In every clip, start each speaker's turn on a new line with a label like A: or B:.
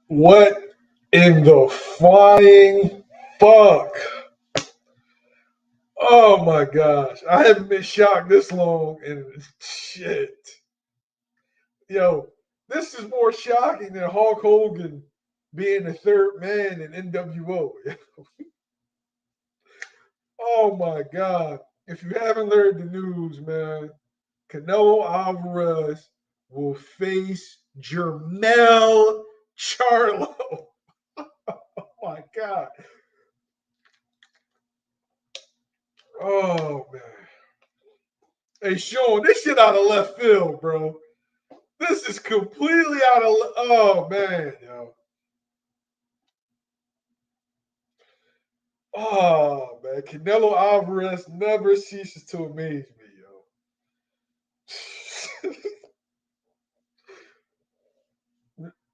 A: What in the flying fuck? Oh my gosh. I haven't been shocked this long and shit. Yo, this is more shocking than Hulk Hogan being the third man in NWO. Oh my God. If you haven't heard the news, man, Canelo Alvarez will face Jermell Charlo. Oh my God. Oh man. Hey Sean, this shit out of left field, bro. This is completely out of oh man, yo. Oh man, Canelo Alvarez never ceases to amaze me, yo.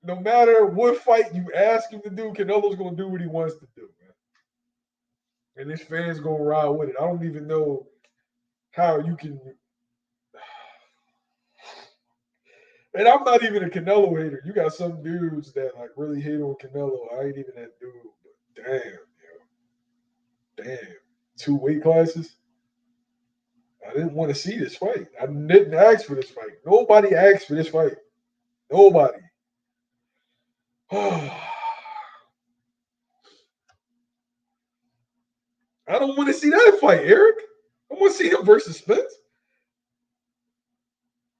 A: No matter what fight you ask him to do, Canelo's gonna do what he wants to do, man. And his fans gonna ride with it. I don't even know how you can. And I'm not even a Canelo hater. You got some dudes that like really hate on Canelo. I ain't even that dude, but damn, yo, damn, 2 weight classes. I didn't want to see this fight. I didn't ask for this fight. Nobody asked for this fight. Nobody. I don't want to see that fight, Eric. I want to see him versus Spence.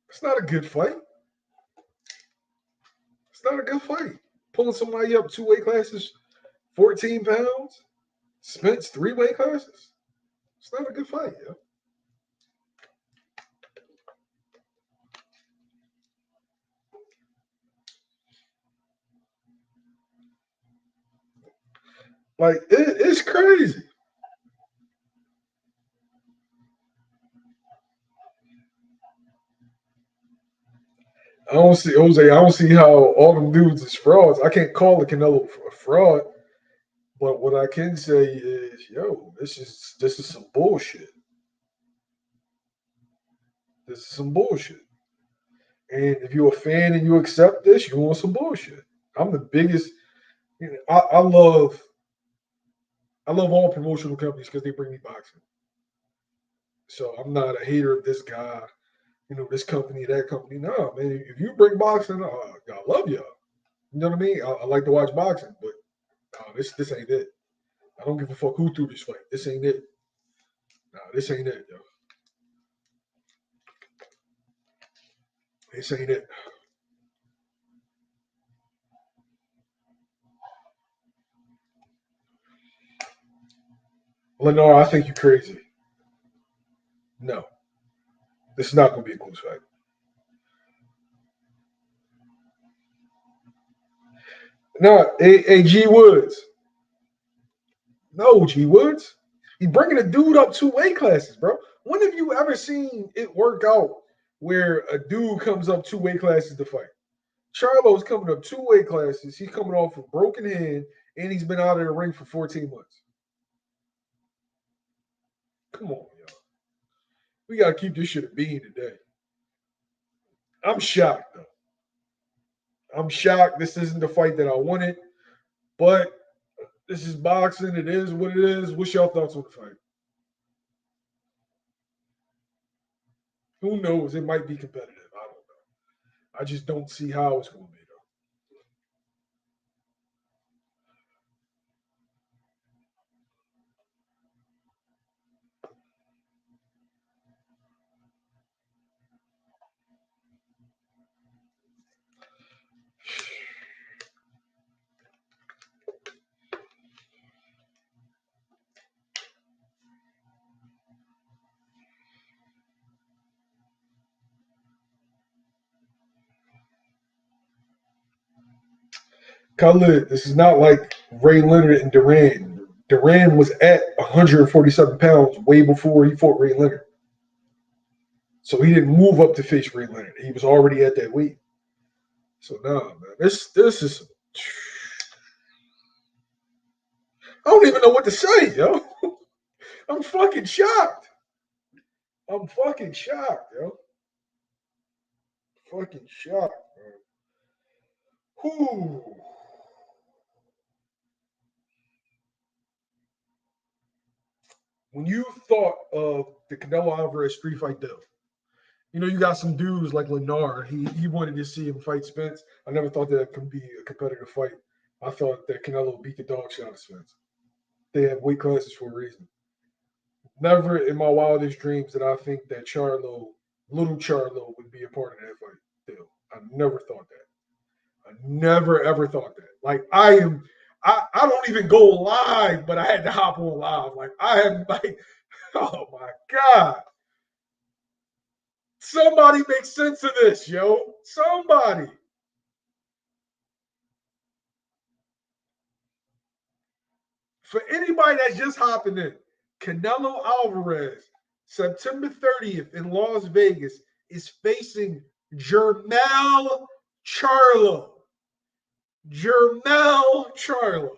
A: It's not a good fight. It's not a good fight. Pulling somebody up 2 weight classes, 14 pounds. Spence 3 weight classes. It's not a good fight, yo. Like it's crazy. I don't see Jose. I don't see how all them dudes is frauds. I can't call the Canelo a fraud, but what I can say is, yo, this is some bullshit. This is some bullshit. And if you're a fan and you accept this, you want some bullshit. I'm the biggest. You know, I love all promotional companies because they bring me boxing. So I'm not a hater of this guy, this company, that company. No, man, if you bring boxing, I love y'all. You know what I mean? I like to watch boxing, but this ain't it. I don't give a fuck who threw this fight. This ain't it. No, this ain't it, yo. This ain't it. Lenore, I think you're crazy. No, this is not going to be a close fight. No, G Woods. No, G Woods. He's bringing a dude up 2 weight classes, bro. When have you ever seen it work out where a dude comes up 2 weight classes to fight? Charlo's coming up 2 weight classes. He's coming off a broken hand, and he's been out of the ring for 14 months. Come on, y'all. We got to keep this shit a bean today. I'm shocked, though. I'm shocked. This isn't the fight that I wanted, but this is boxing. It is what it is. What's your thoughts on the fight? Who knows? It might be competitive. I don't know. I just don't see how it's going to be, though. Khalid, this is not like Ray Leonard and Duran. Duran was at 147 pounds way before he fought Ray Leonard. So he didn't move up to face Ray Leonard. He was already at that weight. So nah, man. This is I don't even know what to say, yo. I'm fucking shocked. I'm fucking shocked, yo. Fucking shocked, man. Whew. when you thought of the Canelo Alvarez street fight deal, you got some dudes like Lennar. He wanted to see him fight Spence. I never thought that could be a competitive fight. I thought that Canelo beat the dog shit out of Spence. They have weight classes for a reason. Never in my wildest dreams did I think that little Charlo, would be a part of that fight deal. I never thought that. I never ever thought that. Like I don't even go live, but I had to hop on live. Like I am like, oh my God. Somebody make sense of this, yo. Somebody. For anybody that's just hopping in, Canelo Alvarez, September 30th in Las Vegas, is facing Jermell Charlo. Jermell Charlo.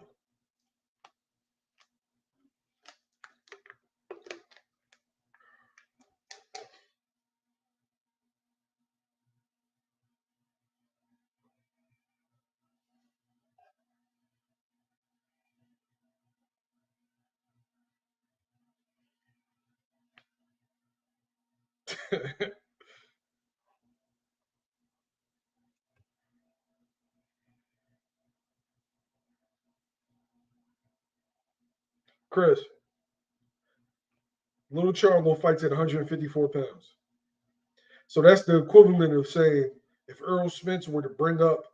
A: Chris, little Charlo fights at 154 pounds. So that's the equivalent of saying if Earl Spence were to bring up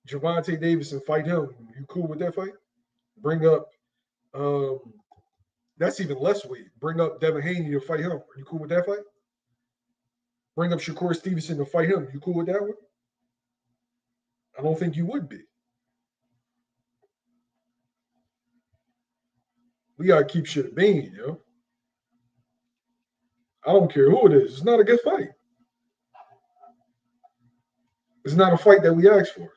A: Gervonta Davis and fight him, you cool with that fight? Bring up, that's even less weight. Bring up Devin Haney to fight him. Are you cool with that fight? Bring up Shakur Stevenson to fight him. You cool with that one? I don't think you would be. We gotta keep shit a bean, yo. I don't care who it is. It's not a good fight. It's not a fight that we asked for.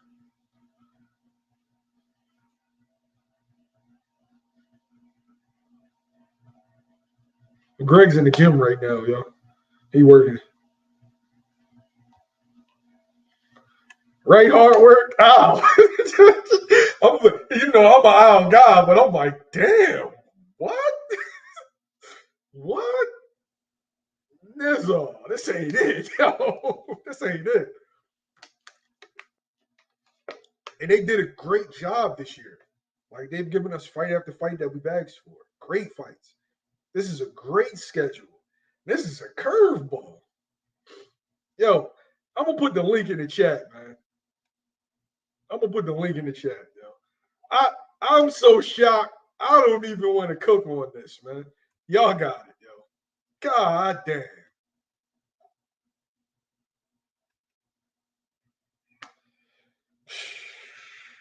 A: Greg's in the gym right now, yo. He working. Right, hard work. Ow. I'm an owl guy, but I'm like, damn, what? What? This ain't it, yo. This ain't it. And they did a great job this year. Like they've given us fight after fight that we've asked for. Great fights. This is a great schedule. This is a curveball. Yo, I'm gonna put the link in the chat, man. I'm gonna put the link in the chat, yo. I'm so shocked. I don't even want to cook on this, man. Y'all got it, yo. God damn.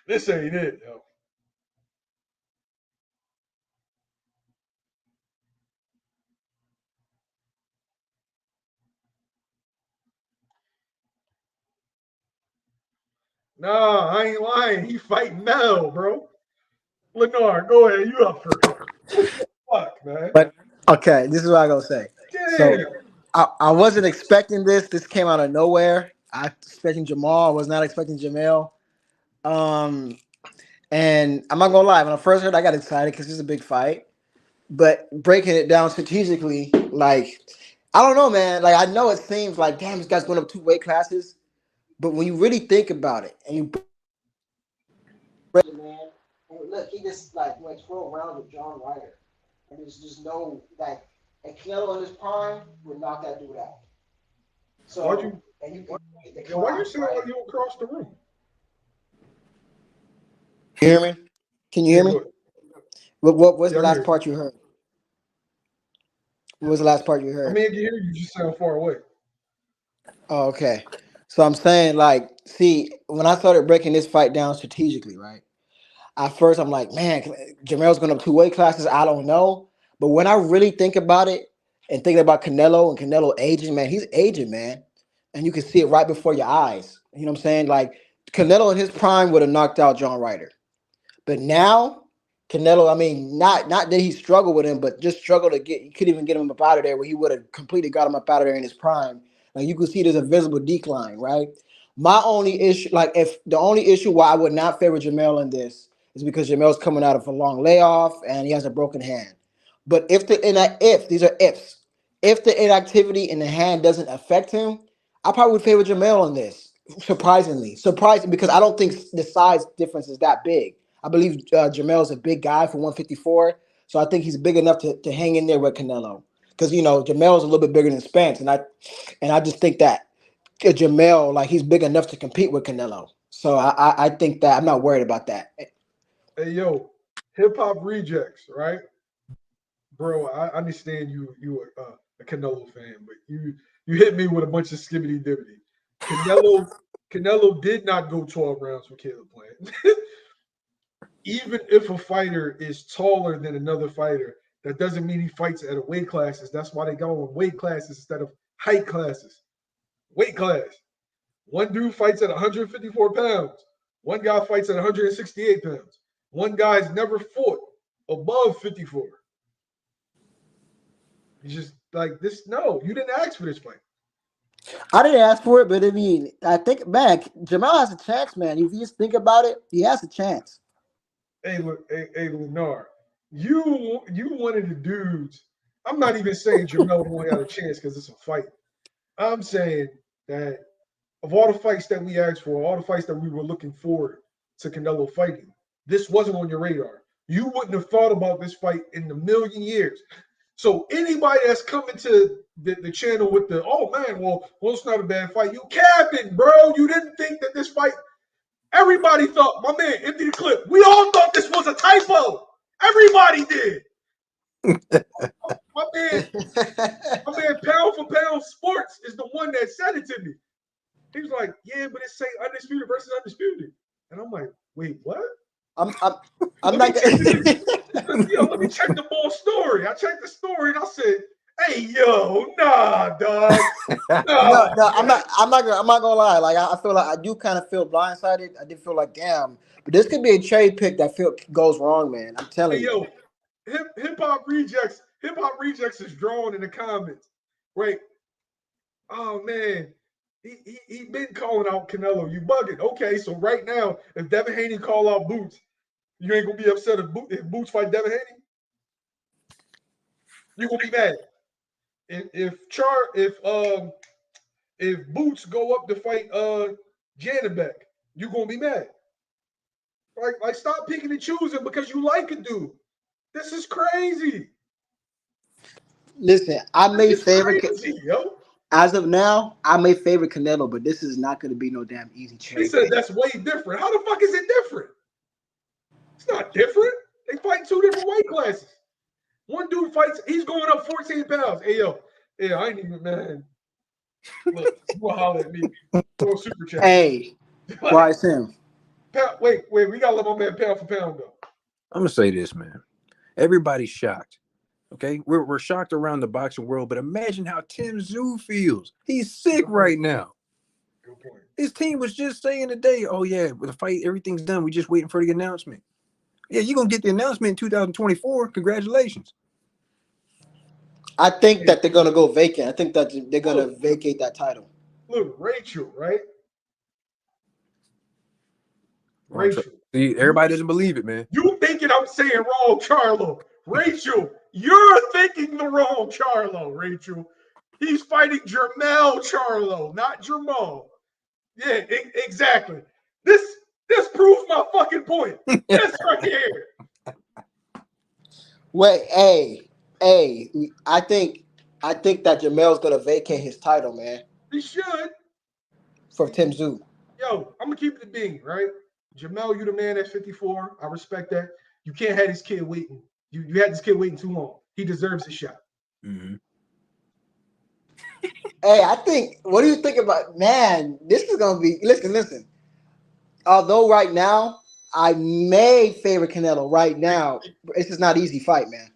A: This ain't it, yo. Nah, I ain't lying. He fighting now, bro. Lennar, go ahead. You up first. Fuck, man.
B: But okay, this is what I gotta say.
A: Damn.
B: So I wasn't expecting this. This came out of nowhere. I was expecting Jamal. I was not expecting Jermell. And I'm not gonna lie. When I first heard, I got excited because it's a big fight. But breaking it down strategically, like I don't know, man. Like I know it seems like damn, this guy's going up 2 weight classes. But when you really think about it, and you man, and look, he just like went 12 rounds with John Ryder, and there's just no like, and Canelo in his prime would knock that dude out. So
A: why you sound
B: right?
A: like you across the room?
B: You hear me? Can you hear me? What's the
A: I
B: last
A: hear
B: part you heard? What was the last part you
A: I
B: heard?
A: mean, I can hear you. You just sound far away.
B: Oh, okay. So I'm saying, like, see, when I started breaking this fight down strategically, right? At first, I'm like, man, Jermell's going up 2 weight classes. I don't know. But when I really think about it and thinking about Canelo and Canelo aging, man, he's aging, man. And you can see it right before your eyes. You know what I'm saying? Like, Canelo in his prime would have knocked out John Ryder. But now, Canelo, I mean, not that he struggled with him, but just struggled to get, you couldn't even get him up out of there where he would have completely got him up out of there in his prime. Like you can see there's a visible decline, right? My only issue, like if the only issue why I would not favor Jermell in this is because Jermell's coming out of a long layoff and he has a broken hand. But if these are ifs, if the inactivity in the hand doesn't affect him, I probably would favor Jermell on this. Surprising because I don't think the size difference is that big. I believe Jermell is a big guy for 154, so I think he's big enough to hang in there with Canelo. Because Jermell is a little bit bigger than Spence, and I just think that Jermell, like, he's big enough to compete with Canelo. So I think that I'm not worried about that.
A: Hey, yo, hip hop rejects, right? Bro, I understand you a Canelo fan, but you hit me with a bunch of skibbity dibbity. Canelo did not go 12 rounds with Caleb Plant. Even if a fighter is taller than another fighter, that doesn't mean he fights at a weight classes. That's why they go in weight classes instead of height classes. Weight class. One dude fights at 154 pounds. One guy fights at 168 pounds. One guy's never fought above 54. You just like this. No, you didn't ask for this fight.
B: I didn't ask for it, but I mean, I think, man, Jermell has a chance, man. If you just think about it, he has a chance.
A: Hey, look, hey, Lennar, you one of the dudes. I'm not even saying Jermell won't have a chance because it's a fight. I'm saying that of all the fights that we asked for, all the fights that we were looking forward to Canelo fighting, this wasn't on your radar. You wouldn't have thought about this fight in a million years. So anybody that's coming to the channel with oh man, well, it's not a bad fight. You capping, bro. You didn't think that this fight. Everybody thought, my man, empty the clip. We all thought this was a typo. Everybody did. my man, pound for pound sports is the one that said it to me. He was like, yeah, but it's saying undisputed versus undisputed. And I'm like, wait, what?
B: I'm not.
A: Let me check the full story. I checked the story and I said, hey, yo, nah, dog.
B: No, I'm not gonna lie. Like, I feel like I do kind of feel blindsided. I did feel like, damn, but this could be a cherry pick that goes wrong, man. I'm telling you.
A: Yo, hip hop rejects is drawn in the comments. Right? Oh man. He been calling out Canelo. You bugging. Okay, so right now, if Devin Haney call out Boots, you ain't gonna be upset if Boots fight Devin Haney? You're gonna be mad. If Boots go up to fight Janabek, you're gonna be mad. Like stop picking and choosing because you like a dude. This is crazy.
B: Listen, I may favor
A: yo.
B: As of now, I may favor Canelo, but this is not going to be no damn easy cherry.
A: He said that's way different. How the fuck is it different? It's not different. They fight two different weight classes. One dude fights, he's going up 14 pounds. Hey, yo, yeah, I ain't even, man. Look, you will holler at me. Throw a super chat.
B: Hey, why is him?
A: Wait, we got to let my man pound for pound go.
C: I'm going to say this, man. Everybody's shocked. Okay, we're shocked around the boxing world, but imagine how Tim Tszyu feels. He's sick right now.
A: Good point.
C: His team was just saying today, oh yeah, with the fight, everything's done. We're just waiting for the announcement. Yeah, you're going to get the announcement in 2024. Congratulations.
B: I think that they're going to go vacant. I think that they're going to vacate that title.
A: Look, Rachel, right? Rachel.
C: See, everybody doesn't believe it, man.
A: You thinking I'm saying wrong, Charlo. Rachel, you're thinking the wrong Charlo, Rachel. He's fighting Jermell Charlo, not Jermell. Yeah, exactly. This proves my fucking point. This right here.
B: Wait, hey, I think that Jermell's gonna vacate his title, man.
A: He should.
B: For Tim Tszyu.
A: Yo, I'm gonna keep it a bean, right? Jermell, you the man at 54. I respect that. You can't have this kid waiting. You had this kid waiting too long. He deserves a shot.
C: Mm-hmm.
B: Hey, I think. What do you think about? Man, this is gonna be. Listen. Although right now I may favor Canelo. Right now, it's just not an easy fight, man.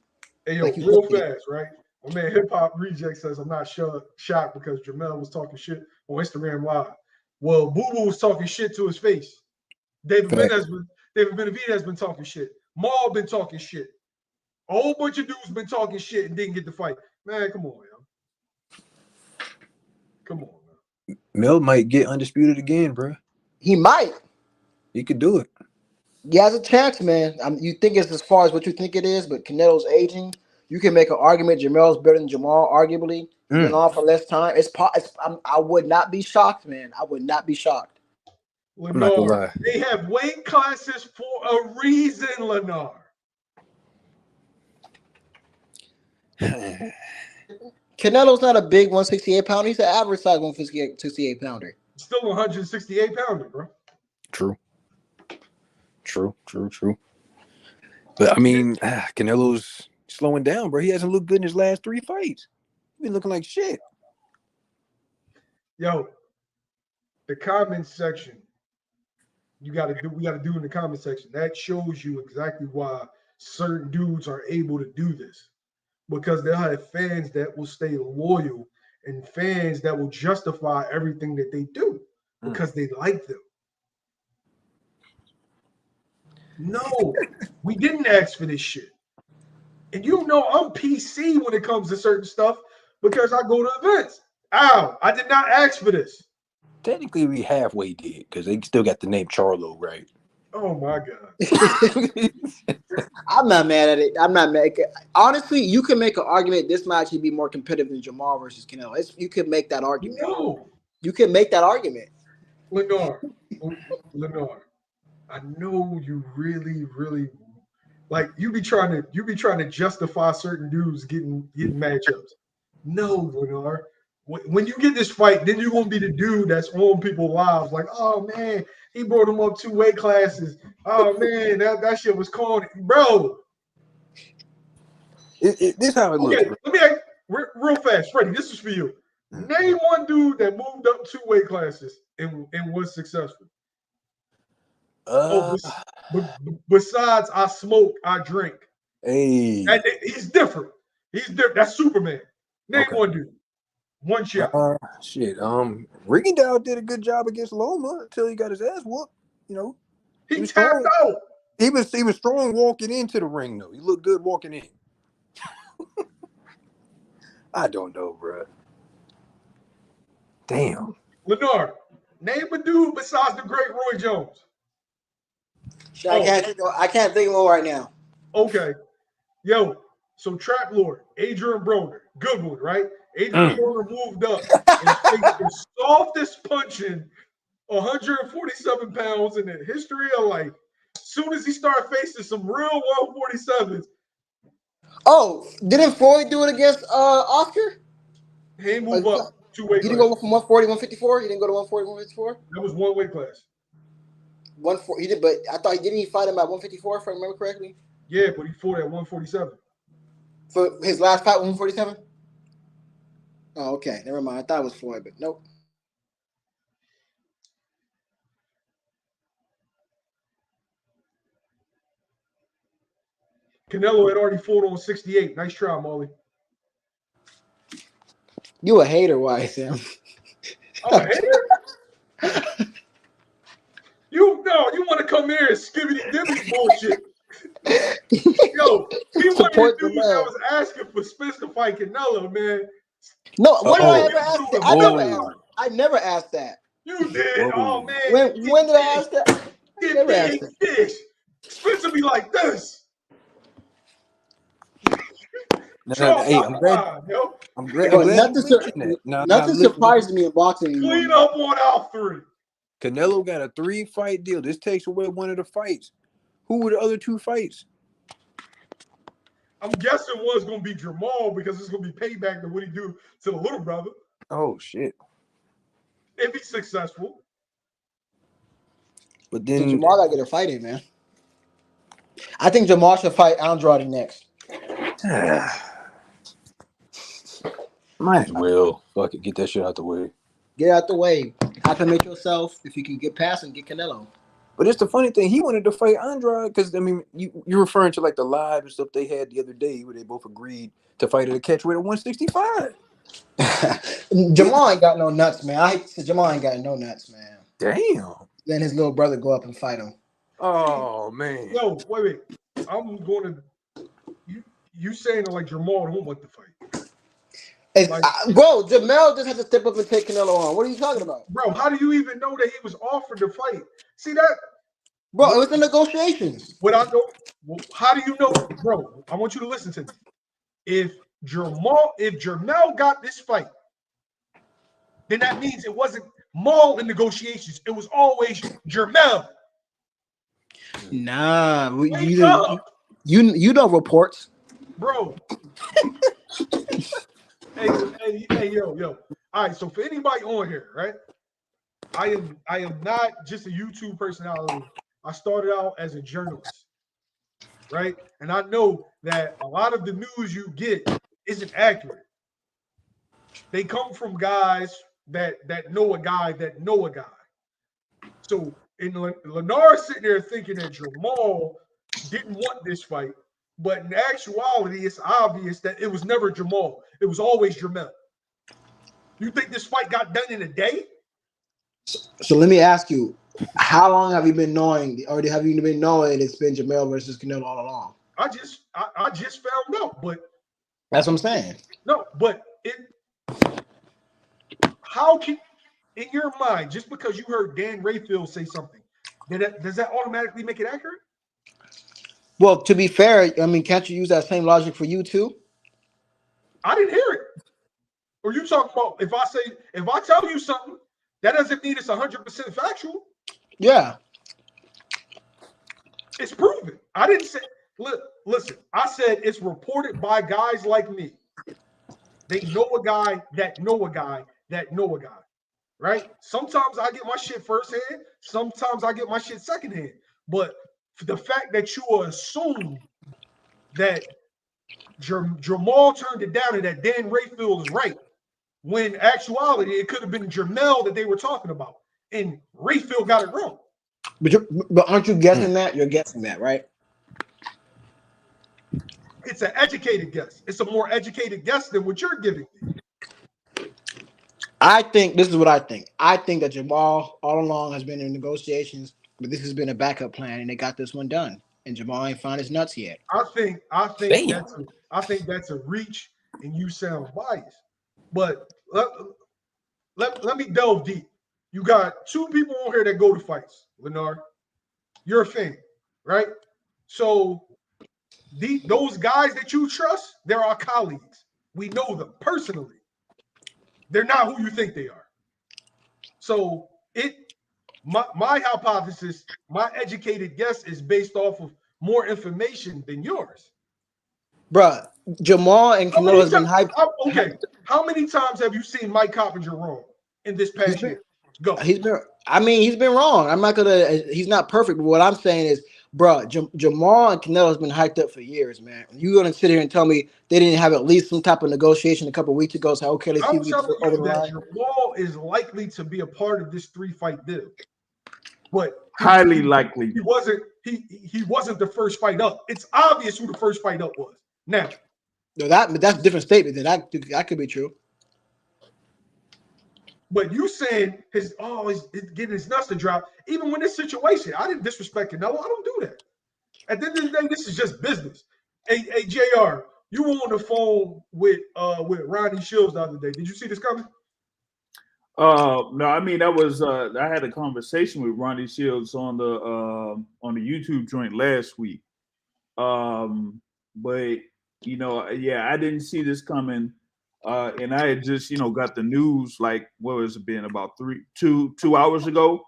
A: Hey, yo, real fast, right? My man Hip Hop Reject says I'm not shocked because Jermell was talking shit on Instagram Live. Well, Boo Boo was talking shit to his face. David Benavidez has been talking shit. Maul been talking shit. A whole bunch of dudes been talking shit and didn't get the fight. Man, come on, yo. Come on, man.
C: Mel might get undisputed again, bro.
B: He might.
C: He could do it.
B: He has a chance, man. You think it's as far as what you think it is, but Canelo's aging. You can make an argument Jermell's better than Jermall, arguably. He's been on for less time. I would not be shocked, man. I would not be shocked.
C: I'm not gonna
A: Lennar,
C: lie.
A: they have weight classes for a reason, Lennar.
B: Canelo's not a big 168 pounder. He's an average size 168 pounder.
A: Still 168 pounder, bro.
C: True. But I mean, Canelo's slowing down, bro. He hasn't looked good in his last 3 fights. He's been looking like shit.
A: Yo, the comment section. We got to do in the comment section. That shows you exactly why certain dudes are able to do this. Because they'll have fans that will stay loyal and fans that will justify everything that they do because they like them. No, we didn't ask for this shit. And you know I'm PC when it comes to certain stuff because I go to events. Ow, I did not ask for this.
C: Technically, we halfway did because they still got the name Charlo, right?
A: Oh my God.
B: I'm not mad at it. I'm not mad. Honestly, you can make an argument this might actually be more competitive than Jermall versus Canelo. You could make that argument.
A: No.
B: You can make that argument.
A: Lennar, I know you really, really like you be trying to justify certain dudes getting matchups. No, Lennar. When you get this fight, then you're gonna be the dude that's on people's lives, like, oh man, he brought him up 2 weight classes. Oh man, that shit was corny, bro.
C: This how it looks.
A: Okay, let me ask real fast, Freddie. This is for you. Name one dude that moved up 2 weight classes and was successful. Besides, I smoke, I drink.
C: Hey,
A: he's different. He's different. That's Superman. Name one dude. One shot.
C: Shit. Rigondeaux did a good job against Loma until he got his ass whooped. You know,
A: he was tapped out.
C: He was strong walking into the ring though. He looked good walking in. I don't know, bro. Damn.
A: Lennar, name a dude besides the great Roy Jones.
B: I can't think of one right now.
A: Okay. Yo, so Trap Lord, Adrian Broner, good one, right? Adrian Broner moved up and faced the softest punching 147 pounds in the history of life. Soon as he started facing some real 147s.
B: Oh, didn't Floyd do it against Oscar?
A: He moved up 2 weight classes.
B: He didn't go from 140 154? He didn't go to 140 154?
A: That was 1 weight class.
B: 140. He did, but I thought didn't he fight him at 154 if I remember correctly?
A: Yeah, but he fought at 147.
B: For his last fight, 147? Oh, okay. Never mind. I thought it was Floyd, but nope.
A: Canelo had already fought on 68. Nice try, Molly.
B: You a hater, why, Sam?
A: I'm a hater? You want to come here and skibbity dibbity bullshit. Yo, he one of the dudes that was asking for Spence to fight Canelo, man.
B: No, when did I ever ask that? I never asked that.
A: You did. Oh man.
B: When did I ask that? I never asked that.
A: Spence would be like this.
C: I'm glad.
B: Nothing surprises me in boxing.
A: Clean up on all 3.
C: Canelo got a 3-fight deal. This takes away one of the fights. Who were the other 2 fights?
A: I'm guessing one's going to be Jermall because it's going to be payback to what he do to the little brother.
C: Oh, shit.
A: If he's successful.
C: But then
B: Jermall got to get a fight in, man. I think Jermall should fight Andrade next.
C: Might as well. Fuck it. Get that shit out the way.
B: Get out the way. Acclimate yourself. If you can get past and get Canelo.
C: But it's the funny thing. He wanted to fight Andrade because, I mean, you're referring to like the live and stuff they had the other day where they both agreed to fight at a catchweight at 165.
B: Jermall ain't got no nuts, man. I hate to say Jermall ain't got no nuts, man.
C: Damn.
B: Then his little brother go up and fight him.
C: Oh, man.
A: Yo, wait. I'm going to – you saying it like Jermall don't want to fight.
B: Bro, Jermell just has to step up and take Canelo on. What are you talking about?
A: Bro, how do you even know that he was offered to fight? See that?
B: Bro, it was the negotiations.
A: How do you know? Bro, I want you to listen to me. if Jermell got this fight, then that means it wasn't Maul in negotiations. It was always Jermell.
B: Nah,
A: Wake up,
B: you know reports,
A: bro. hey, yo. All right, so for anybody on here, right? I am not just a YouTube personality. I started out as a journalist, right? And I know that a lot of the news you get isn't accurate. They come from guys that know a guy that know a guy. So Lenard's sitting there thinking that Jermell didn't want this fight, but in actuality, it's obvious that it was never Jermell. It was always Jermell. You think this fight got done in a day?
B: So let me ask you, how long have you been knowing, or have you been knowing it's been Jermell versus Canelo all along?
A: I just found out, but
B: that's what I'm saying.
A: No, but how can, in your mind, just because you heard Dan Rayfield say something, does that automatically make it accurate?
B: Well, to be fair, I mean, can't you use that same logic for you too?
A: I didn't hear it. Or you talking about if I tell you something, that doesn't mean it's 100% factual.
B: Yeah.
A: It's proven. I didn't say, listen, I said it's reported by guys like me. They know a guy that know a guy that know a guy, right? Sometimes I get my shit firsthand. Sometimes I get my shit secondhand. But for the fact that you assume that Jermell turned it down and that Dan Rayfield is right, when in actuality, it could have been Jermell that they were talking about. And Rayfield got it wrong.
B: But aren't you guessing that? You're guessing that, right?
A: It's an educated guess. It's a more educated guess than what you're giving me.
B: I think this is what I think. I think that Jermell all along has been in negotiations, but this has been a backup plan, and they got this one done. And Jermell ain't found his nuts yet.
A: I think that's a reach, and you sound biased. But let me delve deep. You got two people on here that go to fights, Lenard. You're a fan, right? So those guys that you trust, they're our colleagues. We know them personally. They're not who you think they are. So my hypothesis, my educated guess is based off of more information than yours.
B: Bruh, Jermell and Canelo has been hyped.
A: Okay, how many times have you seen Mike Coppinger wrong in this past year? Go.
B: He's been wrong. I'm not gonna. He's not perfect, but what I'm saying is, bro, Jermell and Canelo has been hyped up for years, man. You're gonna sit here and tell me they didn't have at least some type of negotiation a couple of weeks ago? So okay, let's see.
A: I'm telling you that Jermell is likely to be a part of this 3-fight deal, but
D: highly likely
A: he wasn't. He wasn't the first fight up. It's obvious who the first fight up was. Now,
B: no, that's a different statement. Then that could be true.
A: But you saying he's getting his nuts to drop. Even when this situation, I didn't disrespect Canelo. I don't do that. At the end of the day, this is just business. Hey, JR, you were on the phone with Ronnie Shields the other day. Did you see this coming?
D: No, I mean that was I had a conversation with Ronnie Shields on the YouTube joint last week. But you know, yeah, I didn't see this coming. And I had just, got the news like what was it been about 2 hours ago,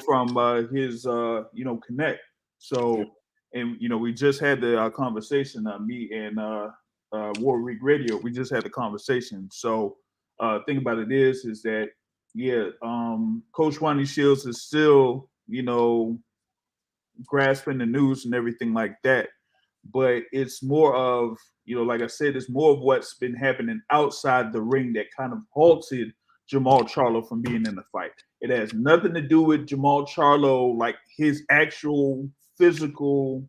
D: from his Connect. So, and we just had the conversation. Me and Warwick Radio, we just had the conversation. So, thing about it is that Coach Ronnie Shields is still grasping the news and everything like that. But it's more of, like I said, it's more of what's been happening outside the ring that kind of halted Jermell Charlo from being in the fight. It has nothing to do with Jermell Charlo, like his actual physical,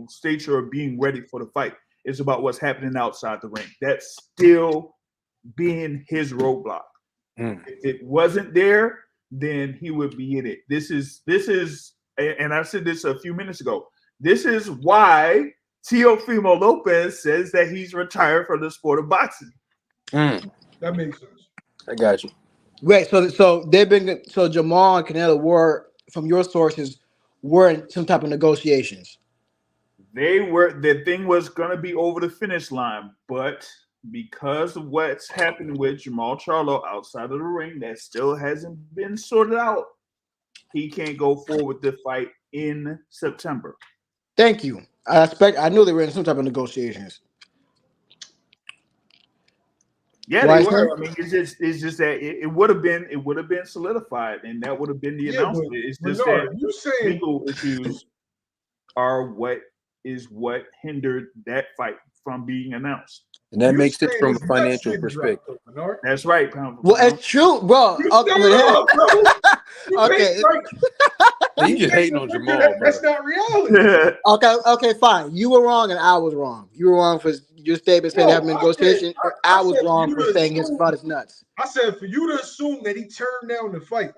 D: stature of being ready for the fight. It's about what's happening outside the ring. That's still being his roadblock. If it wasn't there, then he would be in it. This is, and I said this a few minutes ago. This is why Teofimo Lopez says that he's retired from the sport of boxing.
A: That makes sense.
C: I got you.
B: Wait, so Jermell and Canelo were, from your sources, were in some type of negotiations.
D: The thing was going to be over the finish line, but because of what's happened with Jermell Charlo outside of the ring, that still hasn't been sorted out. He can't go forward with the fight in September.
B: Thank you. I knew they were in some type of negotiations.
D: Yeah,
B: Why,
D: they were.
B: sir?
D: I mean, it's just that it would have been solidified, and that would have been the announcement. It's just
A: Bernard,
D: that
A: you saying
D: legal issues are what hindered that fight from being announced.
C: And that
A: you
C: makes it
A: saying
C: from a
A: his nuts
C: financial
A: didn't drop,
C: perspective.
A: though, Bernard.
D: That's right, pound for
B: Well,
D: pound.
B: it's true, bro.
A: You
B: Okay,
A: stand up, bro. You
B: okay,
A: hate, right?
C: Man, you just
A: hate
C: hating
A: the
C: on
A: picture
C: Jermell,
A: that-
C: bro.
A: That's not reality.
B: okay, fine. You were wrong and I was wrong. You were wrong for your statement saying
A: No,
B: having
A: I
B: negotiation.
A: said-
B: I
A: I
B: was
A: said
B: wrong
A: you
B: for
A: to
B: saying it's
A: assume-
B: about his nuts.
A: I said for you to assume that he turned down the fight.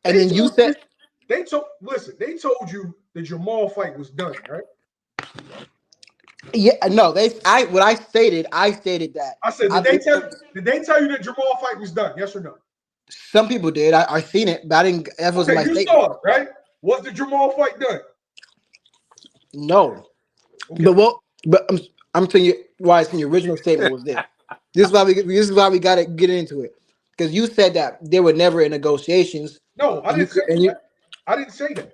B: And then you said
A: they told you the Jermell fight was done, right?
B: yeah, no, I stated that
A: I said,
B: I
A: did they
B: believe-
A: tell you that Jermell fight was done? Yes or no?
B: some people did. I seen it, but I didn't. That wasn't my
A: Okay, you
B: statement.
A: saw it, right? Was the Jermell fight done?
B: No,
A: Okay.
B: but I'm telling you why it's in the original statement was this. This is why we got to get into it because you said that there were never in negotiations.
A: No, I
B: And you
A: didn't say
B: could- and you-
A: that. I didn't say that.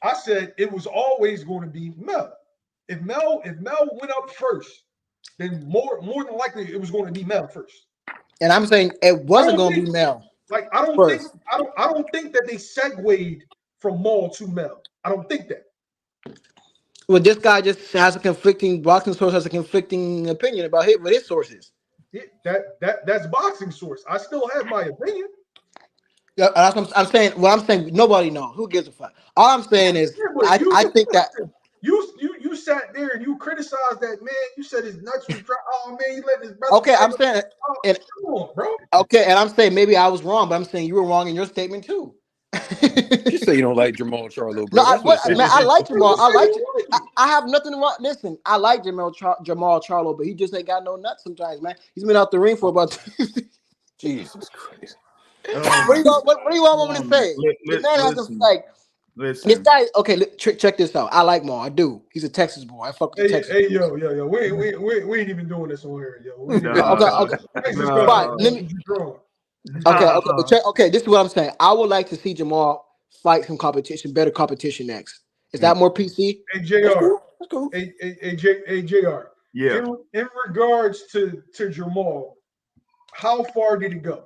A: I said it was always going to be Mel. If Mel went up first, then more than likely it was going to be Mel first.
B: And I'm saying it wasn't going to be Mel.
A: Like I don't
B: First.
A: think that they segued from Maul to Mel. I don't think that.
B: Well, this guy just has a conflicting boxing source has a conflicting opinion about with his sources.
A: That's boxing source. I still have my opinion.
B: Yeah, that's what I'm saying. What I'm saying, nobody knows. Who gives a fuck? All I'm saying is,
A: Yeah, but
B: I think that
A: you sat there and you criticized that man. You said his nuts was dry. Oh man, he let his brother.
B: okay. I'm saying, and
A: Come on, bro.
B: okay, and I'm saying maybe I was wrong, but I'm saying you were wrong in your statement too.
C: Just say you don't like Jermell Charlo, bro.
B: No,
C: That's what it
B: man,
C: says.
B: I like Jermell. I have nothing wrong. Listen, I like Jermell Charlo, but he just ain't got no nuts sometimes, man. He's been out the ring for about.
C: Jesus Christ.
B: What do you want me to say? The man has
D: Listen.
B: like
D: Listen.
B: this guy. Okay, check this out. I like Maul. I do. He's a Texas boy. I fuck with Texas.
A: Hey, yo. We ain't even doing this on here, yo. We ain't even
D: No,
A: doing this.
B: okay.
A: This is
D: No.
B: Fine, let me- Okay, but check. This is what I'm saying. I would like to see Jamal fight some competition, better competition next. Is that more PC?
A: Hey, JR.
C: That's cool.
A: Hey, JR.
D: Yeah.
A: In regards to Jermell, how far did he go?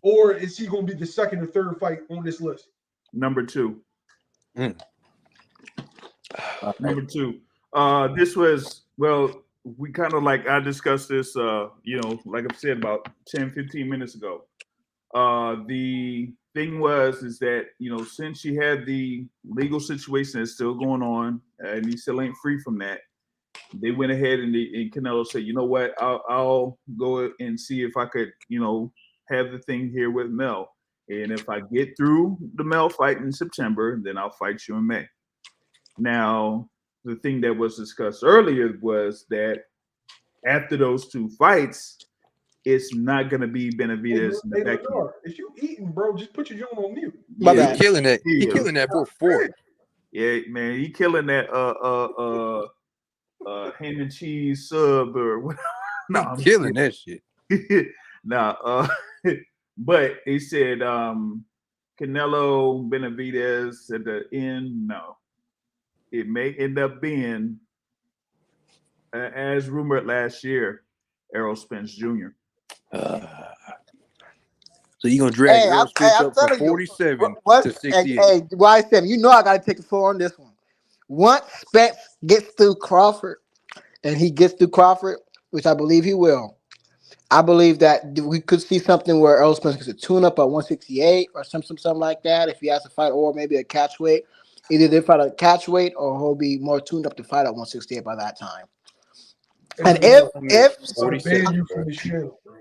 A: Or is he going to be the second or third fight on this list?
D: Number 2. Number 2. This was, well, we kind of like, I discussed this, like I said, about 10, 15 minutes ago. The thing is that, since she had the legal situation that's still going on, and he still ain't free from that, they went ahead and Canelo said, you know what, I'll go and see if I could, have the thing here with Mel. And if I get through the Mel fight in September, then I'll fight you in May. Now, the thing that was discussed earlier was that after those 2 fights, it's not going to be Benavidez in the back.
A: If you eating, bro, just put your joint on mute.
B: My
C: Yeah,
B: bad.
C: he killing that. He killing that for 4.
D: Yeah, man, he killing that ham and cheese sub or whatever. No, I'm
C: Killing that shit.
D: nah, but he said Canelo Benavidez at the end. No, it may end up being as rumored last year, Errol Spence Jr.
C: So you gonna drag
B: Hey,
C: Errol Spence
B: I'm
C: up from
B: telling you,
C: 47
B: what?
C: to 68?
B: Hey, Y7, you know I gotta take the floor on this one. Once Spence gets through Crawford, and he gets through Crawford, which I believe he will, I believe that we could see something where Errol Spence gets a tune-up at 168 or something like that if he has to fight, or maybe a catch weight. Either they fight a catch weight or he'll be more tuned up to fight at 168 by that time. And if
A: I'm gonna ban you from this channel, bro.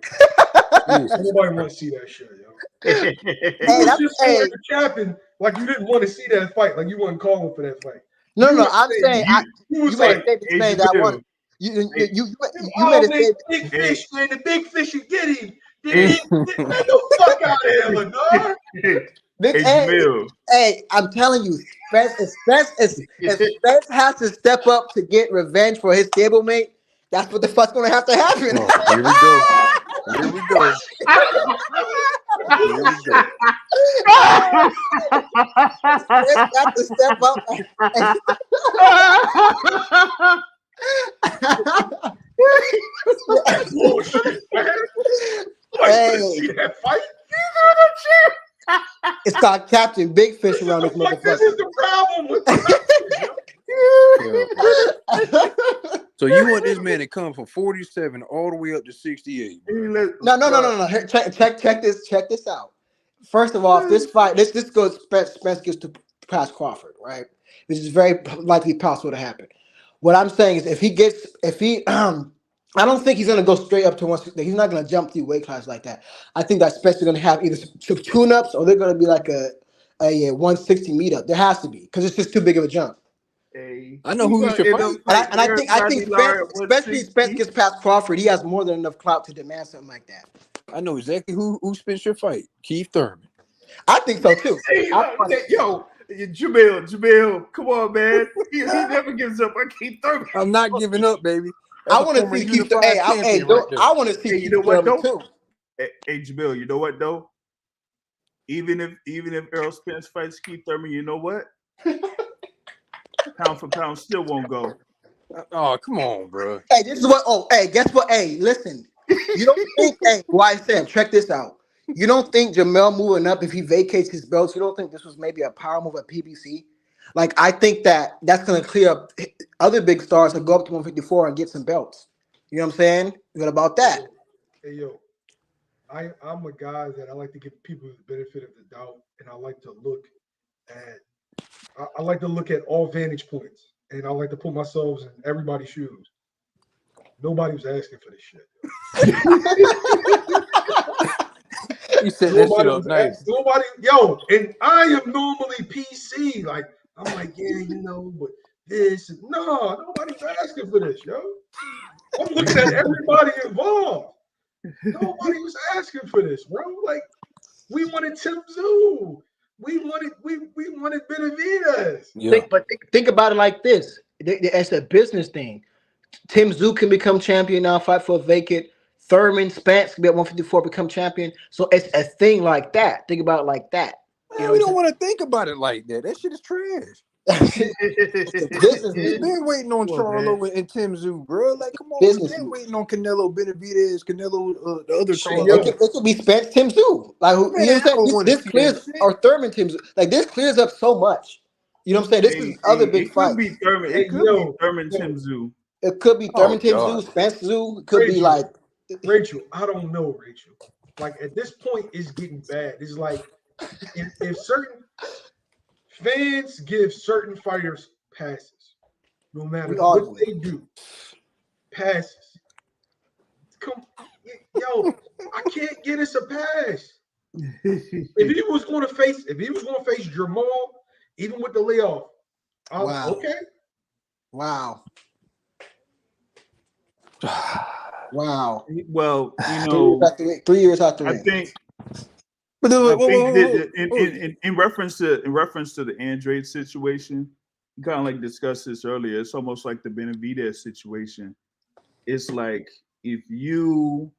C: Jesus.
A: Nobody want to see that shit, yo.
B: Hey,
A: You
B: that's-
A: just
B: hey.
A: chapping like you didn't want to see that fight, like you wasn't calling for that fight.
B: No,
A: You
B: no,
A: was
B: I'm saying
A: you
B: you
A: was
B: made a
A: like,
B: statement saying that I want you
A: oh,
B: made a
A: big,
B: statement.
A: big fish, man, the big fish you get him. The big, man, the fuck out of here, Lenore.
D: Jamil.
B: Hey, I'm telling you, if Spence has to step up to get revenge for his stablemate, that's what the fuck's gonna have to happen.
C: Oh, here we go. Here we go. Here we go.
B: Spence got to step up.
A: Bullshit, man.
B: Hey.
A: See that fight?
B: It's called Captain Big Fish around this
A: Like, this
B: motherfucker.
A: is the problem with
C: Yeah. So you want this man to come from 47 all the way up to 68?
B: No. Here, check this out. First of all, if this fight, this goes Spence gets to pass Crawford, right? Which is very likely possible to happen. What I'm saying is, I don't think he's gonna go straight up to 160. He's not gonna jump through weight class like that. I think that Spence is gonna have either some tune-ups or they're gonna be like a 160 meetup. There has to be because it's just too big of a jump.
D: Hey,
C: I know who you should fight.
B: And I think Spence, especially if Spence gets past Crawford, he has more than enough clout to demand something like that.
C: I know exactly who Spence should fight. Keith Thurman.
B: I think so too.
D: Hey, yo, Jamil, come on, man. He never gives up. I keep Thurman.
C: I'm not giving up, baby.
B: I want to see Keith. I want to see Keith Thurman too.
D: Hey, Jamil, you know what though? Even if Errol Spence fights Keith Thurman, you know what? Pound for pound still won't go.
C: Oh, come on, bro.
B: Hey, this is what. Oh, hey, guess what? Hey, listen. You don't think? Hey, why Sam? Check this out. You don't think Jermell moving up if he vacates his belts? You don't think this was maybe a power move at PBC? Like, I think that's going to clear up other big stars to go up to 154 and get some belts. You know what I'm saying? What about that?
A: Hey, yo, I'm a guy that I like to give people the benefit of the doubt, and I like to look at all vantage points, and I like to put myself in everybody's shoes. Nobody was asking for this shit.
C: You said that shit up nice.
A: And I am normally PC. Like, I'm like, yeah, but this. No, nobody's asking for this, yo. I'm looking at everybody involved. Nobody was asking for this, bro. Like, we wanted Tim Tszyu. We wanted Benavidez.
C: Yeah.
B: Think about it like this. It's a business thing. Tim Tszyu can become champion now, fight for a vacant. Thurman, Spence can be at 154, become champion. So it's a thing like that. Think about it like that.
C: Man, we don't want to think about it like that. That shit is trash. We've been waiting on Charlo and Tim Tszyu, bro. Like, come on, we've been waiting on Canelo, Benavidez, Canelo, the other Charlo.
B: It could be Spence, Tim Tszyu. Like, man, you know what I'm saying? This clears, or Thurman, Tim Tszyu. Like, this clears up so much. You know what I'm saying? This is other big fights.
D: It could be Thurman, Tim Tszyu.
B: It could be Thurman, Tim Tszyu, Spence Tszyu. It could be like
A: Rachel. I don't know, Rachel. Like, at this point, it's getting bad. It's like if certain fans give certain fighters passes, no matter what they do, passes. Yo, I can't get us a pass. If he was going to face Jermell, even with the layoff, okay.
B: Wow. Wow.
D: Well,
B: 3 years after.
D: I think in reference to the Andrade situation, you kind of like discussed this earlier. It's almost like the Benavidez situation. It's like if you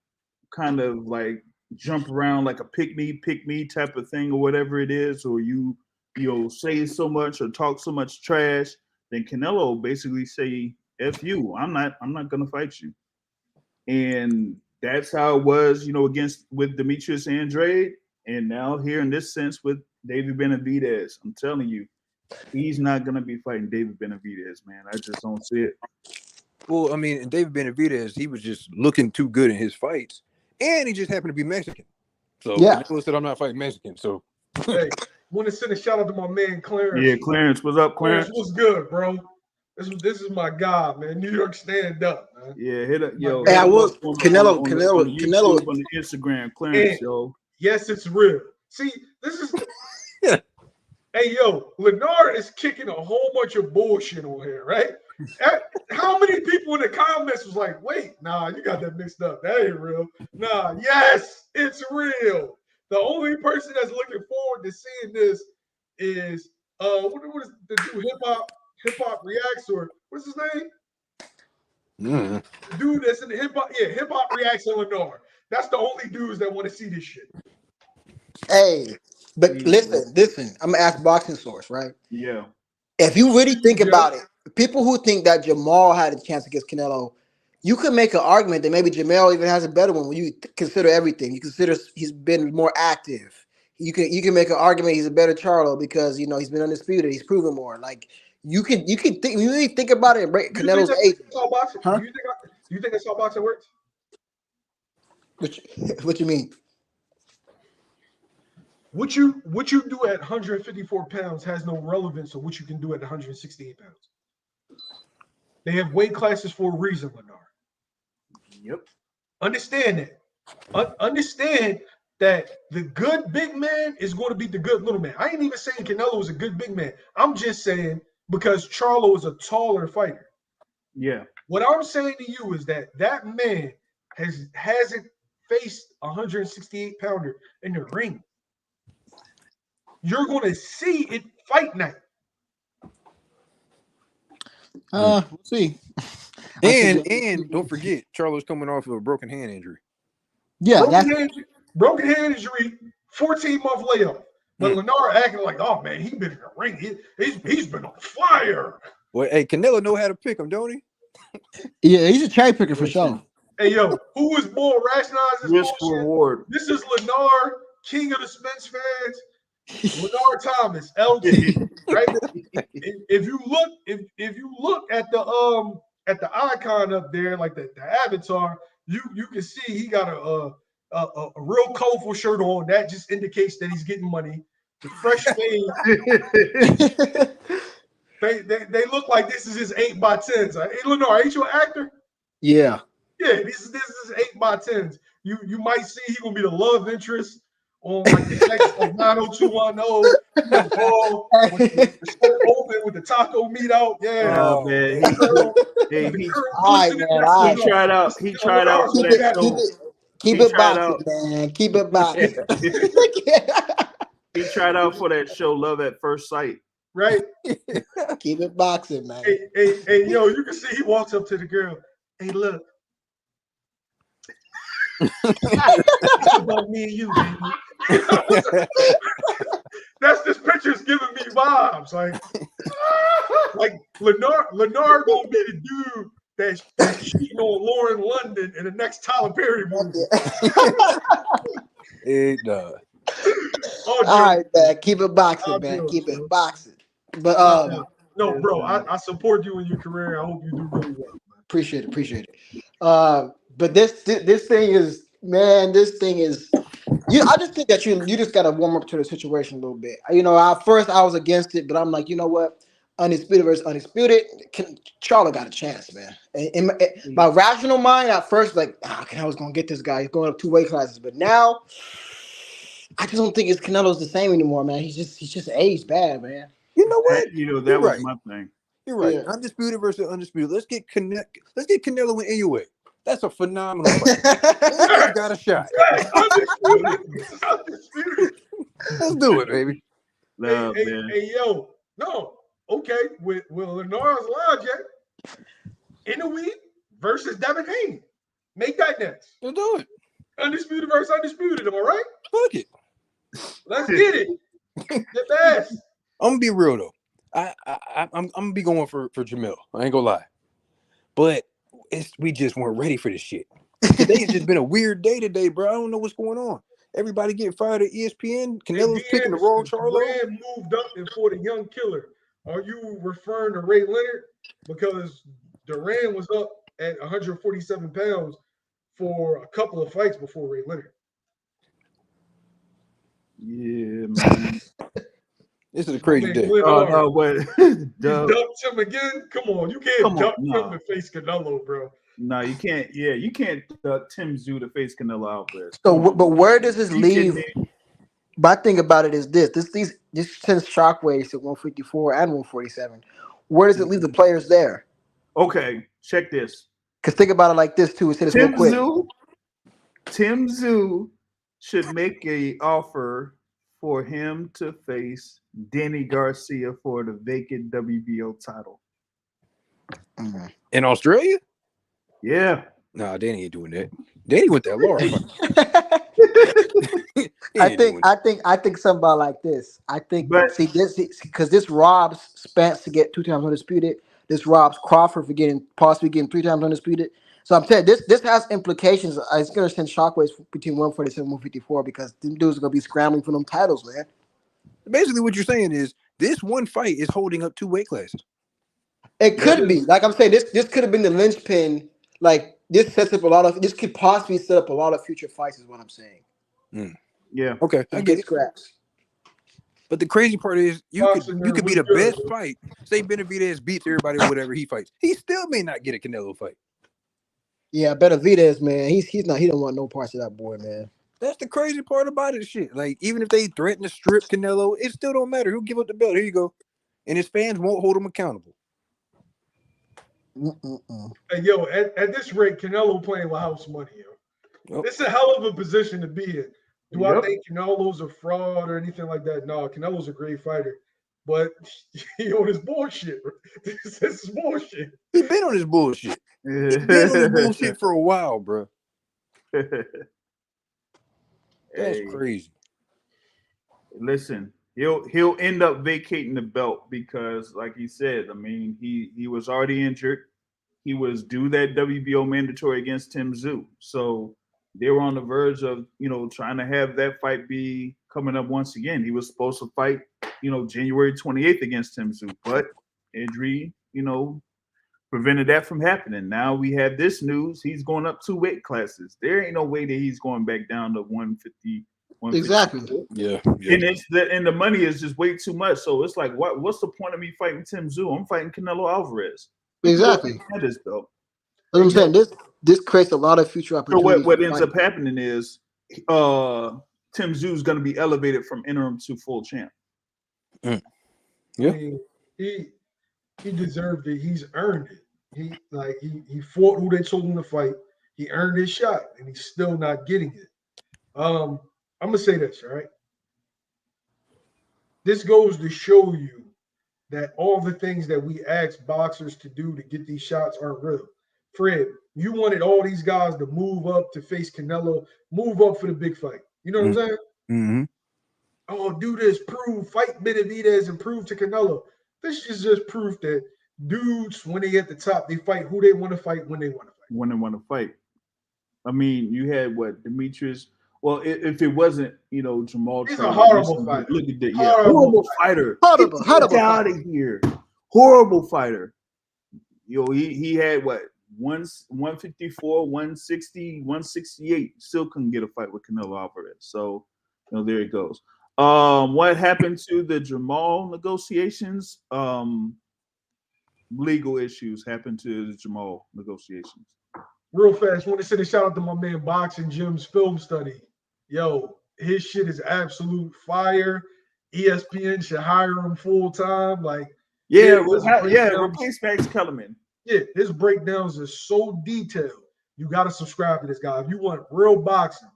D: kind of like jump around like a pick me type of thing or whatever it is, or you say so much or talk so much trash, then Canelo basically say, F you, I'm not gonna fight you. And that's how it was, with Demetrius Andrade, and now here in this sense with David Benavidez. I'm telling you, he's not gonna be fighting David Benavidez, man. I just don't see it.
C: Well, I mean, David Benavidez, he was just looking too good in his fights, and he just happened to be Mexican. So Canelo said, I'm not fighting Mexican. So
A: hey, want to send a shout out to my man Clarence.
D: Yeah, Clarence, what's up, Clarence?
A: What's good, bro? This is my guy, man. New York stand up, man.
D: Yeah, hit up, yo.
B: Hey, I will. Canelo
D: on the Instagram, Clarence, yo.
A: Yes, it's real. See, this is. Hey, yo, Leonard is kicking a whole bunch of bullshit on here, right? How many people in the comments was like, wait, nah, you got that mixed up. That ain't real. Nah, yes, it's real. The only person that's looking forward to seeing this is what is the dude hip hop reacts, or what's his name?
C: Mm.
A: The dude that's in the hip hop reacts in Lenore. That's the only dudes that want to see this shit.
B: Hey, but
D: Yeah.
B: listen. I'm gonna ask boxing source, right?
D: Yeah.
B: If you really think
A: Yeah.
B: about it, people who think that Jamal had a chance against Canelo, you could make an argument that maybe Jermell even has a better one when you consider everything. You consider he's been more active. You can make an argument he's a better Charlo because he's been undisputed. He's proven more. Like you can think you really think about it and break Canelo's age.
A: That's how boxing?
B: Huh?
A: Do you think that's how boxing works?
B: What you mean?
A: What you do at 154 pounds has no relevance to what you can do at 168 pounds. They have weight classes for a reason, Lennar.
D: Yep.
A: Understand that. Understand that the good big man is going to beat the good little man. I ain't even saying Canelo is a good big man. I'm just saying because Charlo is a taller fighter.
D: Yeah.
A: What I'm saying to you is that man hasn't faced a 168 pounder in the ring. You're going to see it fight night.
B: We'll see.
C: And don't forget, Charlo's coming off of a broken hand injury.
B: Yeah,
A: broken hand injury, 14-month layoff. But Lennar acting like, oh man, he's been in the ring. He's been on fire.
C: Well, hey, Canelo know how to pick him, don't he?
B: Yeah, he's a cherry picker for sure.
A: Hey yo, who was more rationalized this
D: Risk
A: bullshit?
D: reward.
A: This is Lennar, king of the Spence fans. Lennar Thomas, LT, right? If you look at the icon up there, like the avatar, you can see he got a real colorful shirt on. That just indicates that he's getting money. The fresh fade. they look like this is his 8x10s. Hey, Lennar, ain't you an actor?
B: Yeah.
A: Yeah, this is 8x10s. You might see he's gonna be the love interest on like the next 90210 ball with the shirt open with the taco meat out. Yeah.
D: Oh man. He tried out. He tried out for that show.
B: Keep it boxing, man. Keep it boxing.
D: He tried out for that show, Love at First Sight.
A: Right.
B: Keep it boxing, man.
A: Hey, yo, you can see he walks up to the girl. Hey, look. It's about me and you, baby. That's this picture's giving me vibes. Like Lennar gonna be the dude that's cheating on Lauren London in the next Tyler Perry movie.
C: It does.
B: All right, man. Keep it boxing, man. Keep it boxing. But
A: no, bro, I support you in your career. I hope you do really well. Man.
B: Appreciate it. But this thing is, man, this thing is. I just think that you just got to warm up to the situation a little bit. At first I was against it, but I'm like, you know what? Undisputed versus undisputed. Charlo got a chance, man. In my rational mind, at first, like, Canelo's gonna get this guy. He's going up 2 weight classes, but now I just don't think Canelo's the same anymore, man. He's just aged bad, man.
C: You know what?
D: That was my thing.
C: You're right.
B: Yeah.
C: Undisputed versus undisputed. Let's get Canelo and Inoue. That's a phenomenal fight. Got a shot.
A: Undisputed.
C: Let's do it, baby.
A: Hey, yo, no. Okay, with Lennar's logic, Inoue versus Devin Haney. Make that next.
C: Let's do it.
A: Undisputed versus undisputed, am I right?
C: Fuck it.
A: Let's get it. Get best.
C: I'm gonna be real though. I'm gonna be going for Jermell. I ain't gonna lie. But we just weren't ready for this shit. Today's just been a weird day today, bro. I don't know what's going on. Everybody getting fired at ESPN. Canelo's picking the wrong Charlo.
A: Duran moved up and for the young killer. Are you referring to Ray Leonard? Because Duran was up at 147 pounds for a couple of fights before Ray Leonard.
D: Yeah, man.
C: This is a crazy day.
D: Oh, no, but
A: you dumped him again? Come on. You can't dump him to face Canelo, bro.
D: No, you can't. Yeah, you can't Tim Tszyu to face Canelo Alvarez.
B: So, but where does this leave? My thing about it is this sends shockwaves to 154 and 147. Where does it leave the players there?
D: Okay, check this.
B: Because think about it like this, too. Tim
D: Tszyu should make a offer for him to face Danny Garcia for the vacant WBO title.
C: In Australia?
D: Yeah.
C: Nah, Danny ain't doing that. Danny went that Laura fight.
B: I think something about like this. I think
D: But-
B: because this robs Spence to get 2 times undisputed. This robs Crawford for possibly getting 3 times undisputed. So I'm telling you, this has implications. It's gonna send shockwaves between 147 and 154 because them dudes are gonna be scrambling for them titles, man.
C: Basically, what you're saying is this one fight is holding up 2 weight classes.
B: It could be, like I'm saying, this could have been the linchpin. Like this sets up this could possibly set up a lot of future fights, is what I'm saying.
D: Yeah.
C: Okay, I get it.
B: Scraps.
C: But the crazy part is you could be the best
A: good.
C: fight. Say Benavidez beats everybody or whatever he fights. He still may not get a Canelo fight.
B: Yeah, Benavidez, man. He don't want no parts of that boy, man.
C: That's the crazy part about it, shit. Like, even if they threaten to strip Canelo, it still don't matter. He'll give up the belt. Here you go. And his fans won't hold him accountable.
A: Hey, yo, at this rate, Canelo playing with house money, yo.
C: Yep.
A: It's a hell of a position to be in. Do I
D: Yep.
A: think Canelo's a fraud or anything like that? No, Canelo's a great fighter. But, yo, this bullshit. This is bullshit.
C: He been on his bullshit. He been on his bullshit for a while, bro. That's
D: Hey,
C: crazy.
D: listen, he'll end up vacating the belt because, like he said, I mean, he was already injured. He was due that WBO mandatory against Tim Tszyu. So they were on the verge of, trying to have that fight be coming up once again. He was supposed to fight, January 28th against Tim Tszyu, but injury, prevented that from happening. Now we have this news. He's going up 2 weight classes. There ain't no way that he's going back down to 150.
B: Exactly.
C: Yeah.
D: And the money is just way too much. So it's like, what's the point of me fighting Tim Tszyu? I'm fighting Canelo Alvarez.
B: Exactly.
D: This belt.
B: That's what I'm saying. This creates a lot of future
D: So
B: opportunities.
D: what ends up happening is Tim Tszyu is going to be elevated from interim to full champ.
C: Yeah.
A: I mean, he deserved it. He's earned it. He fought who they told him to fight. He earned his shot, and he's still not getting it. I'm gonna say this, right? This goes to show you that all the things that we ask boxers to do to get these shots aren't real. Fred, you wanted all these guys to move up to face Canelo, move up for the big fight. You know what I'm saying?
C: Mm-hmm.
A: Oh, do this, fight Benavidez and prove to Canelo. This is just proof that dudes, when they at the top, they fight who they want to fight when they want to fight.
D: When they want to fight. I mean, you had Demetrius. Well, if it wasn't, Jermell
A: He's
D: Charlo,
A: a horrible fighter.
D: Look at that. Yeah, horrible fighter.
B: Horrible
D: Get out of here. Horrible fighter. He had 154, 160, 168. Still couldn't get a fight with Canelo Alvarez. So, there it goes. What happened to the Jermell negotiations? Legal issues happened to the Jermell negotiations.
A: Real fast, want to send a shout out to my man Boxing Jim's film study. Yo, his shit is absolute fire. ESPN should hire him full time.
D: Replace Max Kellerman.
A: Yeah, his breakdowns are so detailed. You got to subscribe to this guy. If you want real boxing,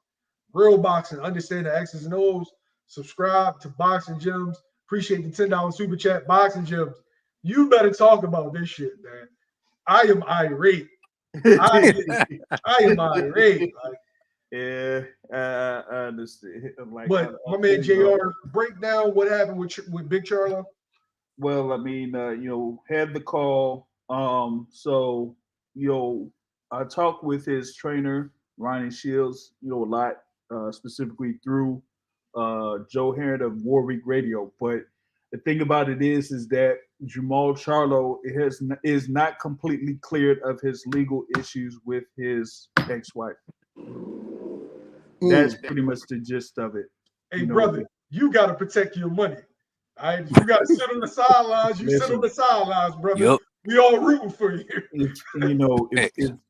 A: understand the X's and O's, subscribe to Boxing Gems. Appreciate the $10 super chat. Boxing Gems, you better talk about this shit, man. I am irate. I am irate.
D: Yeah, I understand.
A: But my man JR, break down what happened with Big Charlo.
D: Well, I mean, had the call. So, I talked with his trainer, Ronnie Shields, a lot, specifically through Joe Herron of Warwick Radio. But the thing about it is that Jermell Charlo is not completely cleared of his legal issues with his ex-wife. That's pretty much the gist of it.
A: Hey, brother, you got to protect your money. All right, you got to sit on the sidelines. You sit on the sidelines, brother.
C: Yep.
A: We all rooting for you.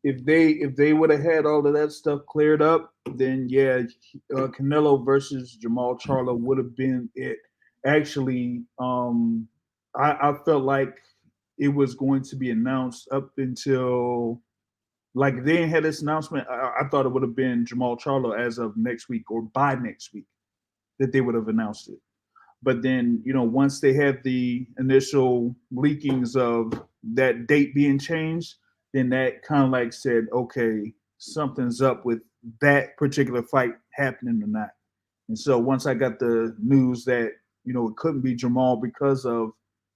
D: If they would have had all of that stuff cleared up, then yeah, Canelo versus Jermell Charlo would have been it. Actually, I felt like it was going to be announced up until Like if they didn't have this announcement, I thought it would have been Jermell Charlo as of next week or by next week that they would have announced it. But then, once they had the initial leakings of that date being changed, then that kind of like said, okay, something's up with that particular fight happening or not. And so once I got the news that, it couldn't be Jamal because of,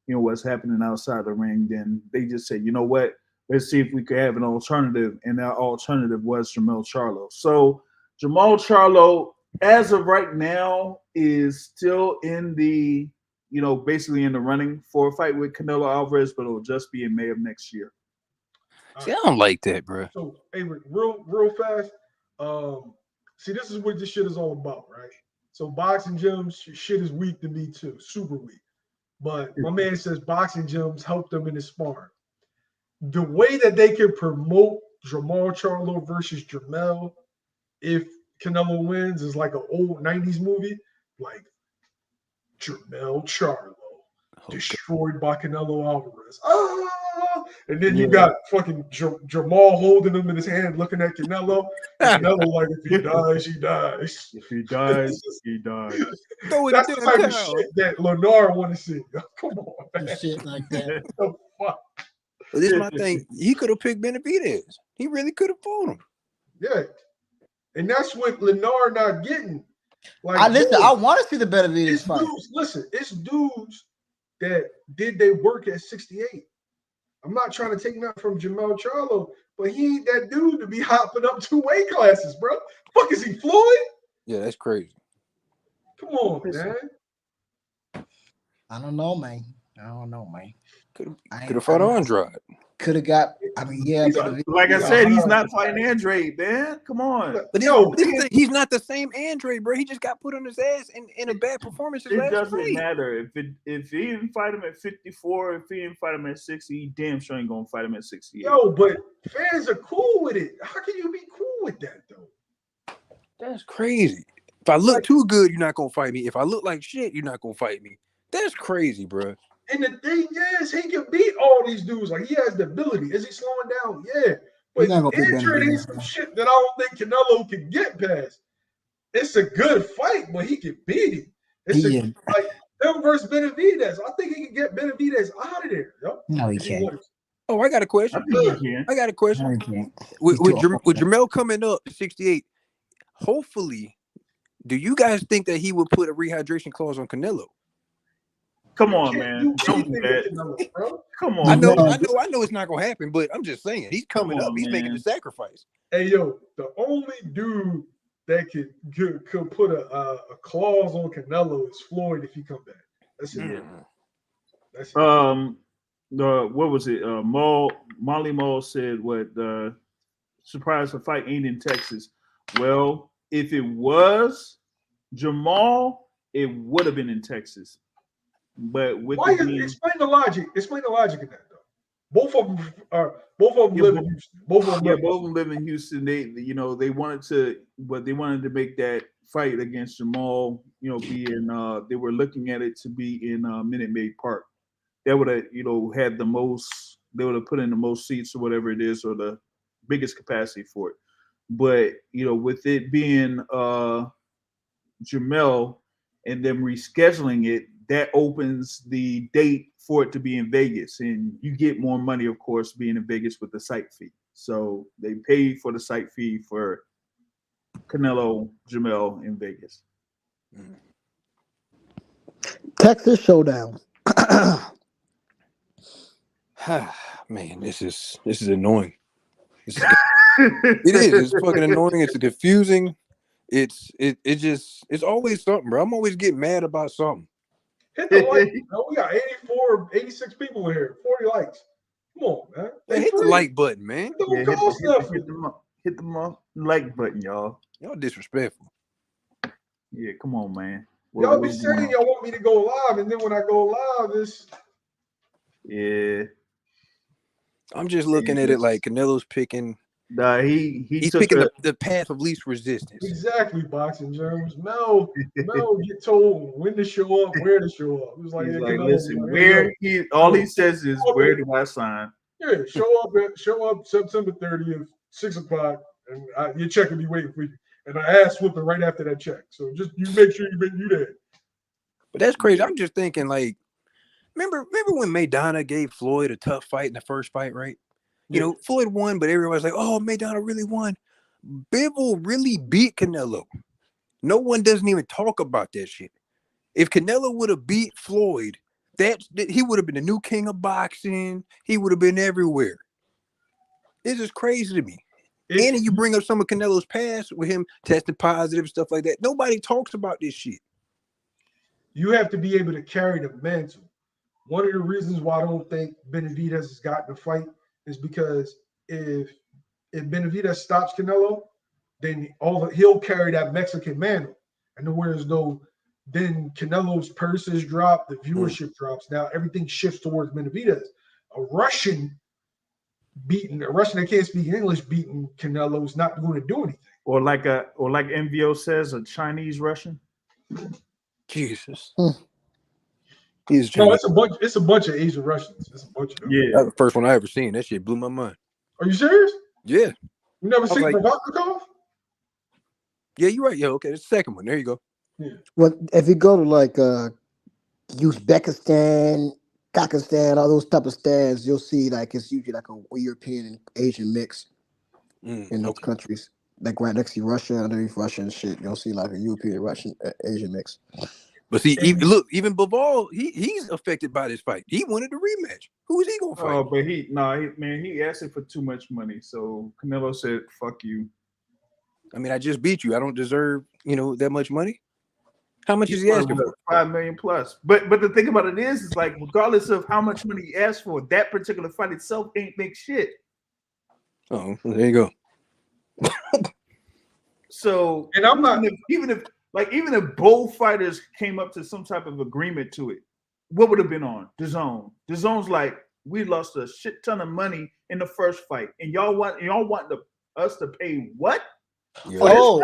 D: what's happening outside the ring, then they just said, you know what, let's see if we could have an alternative. And that alternative was Jermell Charlo. So Jermell Charlo, as of right now, is still in the, basically in the running for a fight with Canelo Alvarez, but it'll just be in May of next year.
C: See, I don't like that, bro.
A: So, hey, real fast. See, this is what this shit is all about, right? So, boxing gyms shit is weak to me too, super weak. But my man says boxing gyms help them in the sparring. The way that they can promote Jermell Charlo versus Jermell, if Canelo wins, is like an old 90s movie, like Jermell Charlo destroyed by Canelo Alvarez. And then you got fucking Jamal holding him in his hand, looking at Canelo. And Canelo like, if he dies, he dies.
D: If he dies, he dies.
A: That's the type of shit that Leonard want to see. Come on, man.
B: Shit like that.
A: What the fuck?
C: But this is my thing. He could have picked Benavidez. He really could have fought him.
A: Yeah. And that's what Leonard not getting. Like,
B: I want to see the Benavidez fight.
A: It's dudes that did they work at 68. I'm not trying to take nothing from Jermell Charlo, but he ain't that dude to be hopping up 2 weight classes, bro. Fuck, is he Floyd?
C: Yeah, that's crazy.
A: Come on, man.
B: I don't know, man.
C: Could have fought Andrade.
B: Could have got. I mean, yeah.
D: Like I said, he's not fighting Andrade, man. Come on.
C: But he's not the same Andrade, bro. He just got put on his ass in a bad performance.
D: It doesn't matter if he didn't fight him at 54, if he didn't fight him at 60, he damn sure ain't gonna fight him at 68.
A: But fans are cool with it. How can you be cool with that though?
C: That's crazy. If I look too good, you're not gonna fight me. If I look like shit, you're not gonna fight me. That's crazy, bro.
A: And the thing is, he can beat all these dudes. Like, he has the ability. Is he slowing down? Yeah. But Andrade is some shit that I don't think Canelo can get past. It's a good fight, but he can beat him. Like him versus Benavidez. I think he can get Benavidez out of there.
B: No, he can't.
C: Oh, I got a question. I got a question. With Jermell coming up 68, hopefully, do you guys think that he would put a rehydration clause on Canelo?
D: Come on, man. Don't do that. Come on.
C: I know it's not gonna happen, but I'm just saying he's coming up. He's making the sacrifice.
A: Hey, yo, the only dude that could put a clause on Canelo is Floyd if he come back. That's it. That's it.
D: What was it? Molly Moll said, "What surprise the fight ain't in Texas." Well, if it was Jamal, it would have been in Texas. But with
A: explain the logic. Explain the logic in that though. Both of them live in Houston. Both of them
D: live in Houston. They wanted to make that fight against Jamal. Be in. They were looking at it to be in Minute Maid Park. That would have had the most. They would have put in the most seats or whatever it is, or the biggest capacity for it. But with it being Jermell and them rescheduling it, that opens the date for it to be in Vegas, and you get more money, of course, being in Vegas with the site fee. So they paid for the site fee for Canelo Jermell in Vegas.
B: Texas Showdown.
C: Man, this is annoying. It is. It's fucking annoying. It's confusing. It's always something, bro. I'm always getting mad about something.
A: Hit the like. We got 86 people in here. 40 likes. Come on, man.
C: Hit the like button, man.
A: Hit
D: the like button, y'all.
C: Y'all disrespectful.
D: Yeah, come on, man.
A: Y'all be saying y'all want me to go live, and then when I go live, it's
C: I'm just looking at it like Canelo's picking.
D: Nah, he's
C: picking the path of least resistance.
A: Exactly, boxing germs. Mel get told when to show up, where to show up. It was like,
D: listen, all he says is, where do I sign?
A: Yeah, show up September 30th, 6 o'clock, and your check will be waiting for you. And I ass whooping right after that check. So just you make sure you there.
C: But that's crazy. I'm just thinking, like, remember when Maidana gave Floyd a tough fight in the first fight, right? You know, Floyd won, but everyone's like, oh, Maidana really won. Bivol really beat Canelo. No one doesn't even talk about that shit. If Canelo would have beat Floyd, he would have been the new king of boxing. He would have been everywhere. This is crazy to me. And you bring up some of Canelo's past with him testing positive, stuff like that. Nobody talks about this shit.
A: You have to be able to carry the mantle. One of the reasons why I don't think Benavidez has gotten the fight is because if Benavidez stops Canelo, then he'll carry that Mexican mantle. And whereas though then Canelo's purses drop, the viewership drops. Now everything shifts towards Benavidez. A Russian that can't speak English beating Canelo is not going to do anything.
D: Or like MVO says, a Chinese Russian.
C: Jesus.
A: No, it's a bunch of Asian Russians. It's a bunch of them.
D: Yeah.
C: That was the first one I ever seen. That shit blew my mind.
A: Are you serious?
C: Yeah.
A: You never seen Provodnikov?
C: Yeah, you're right. Yeah, okay. It's the second one. There you go.
A: Yeah.
B: Well, if you go to like Uzbekistan, Kazakhstan, all those type of stands, you'll see like it's usually like a European and Asian mix in those countries. Like right next to Russia, underneath Russia and shit, you'll see like a European, Russian, Asian mix.
C: But see, even Bivol, he's affected by this fight. He wanted a rematch. Who is he gonna fight?
D: Oh, but he asked for too much money. So Canelo said, "Fuck you."
C: I mean, I just beat you. I don't deserve, that much money. How much is he asking for?
D: $5 million plus. But the thing about it is like, regardless of how much money he asked for, that particular fight itself ain't make shit.
C: Oh, well, there you go.
D: So,
A: and I'm not
D: even if both fighters came up to some type of agreement to it, what would have been on DAZN? DAZN's like, we lost a shit ton of money in the first fight, and y'all want us to pay what?
C: Yeah.
B: Oh,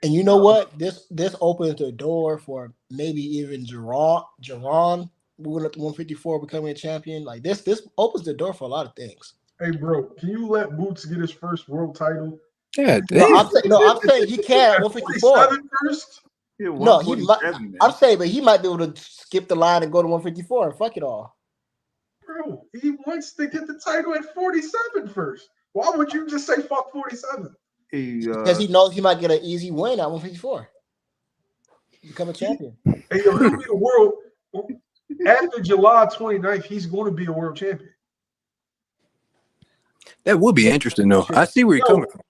B: and you know what? This opens the door for maybe even Jerron moving up to 154, becoming a champion. Like this opens the door for a lot of things.
A: Hey, bro, can you let Boots get his first world title?
C: Yeah,
B: I'm saying he can at 154
A: first.
D: Yeah,
B: no, he might. I'm saying, but he might be able to skip the line and go to 154 and fuck it all.
A: Bro, he wants to get the title at 47 first. Why would you just say fuck 47?
B: Because he knows he might get an easy win at 154. Become a champion.
A: Hey, he'll be a world after July 29th. He's going to be a world champion.
C: That would be interesting, though. I see where you're coming from.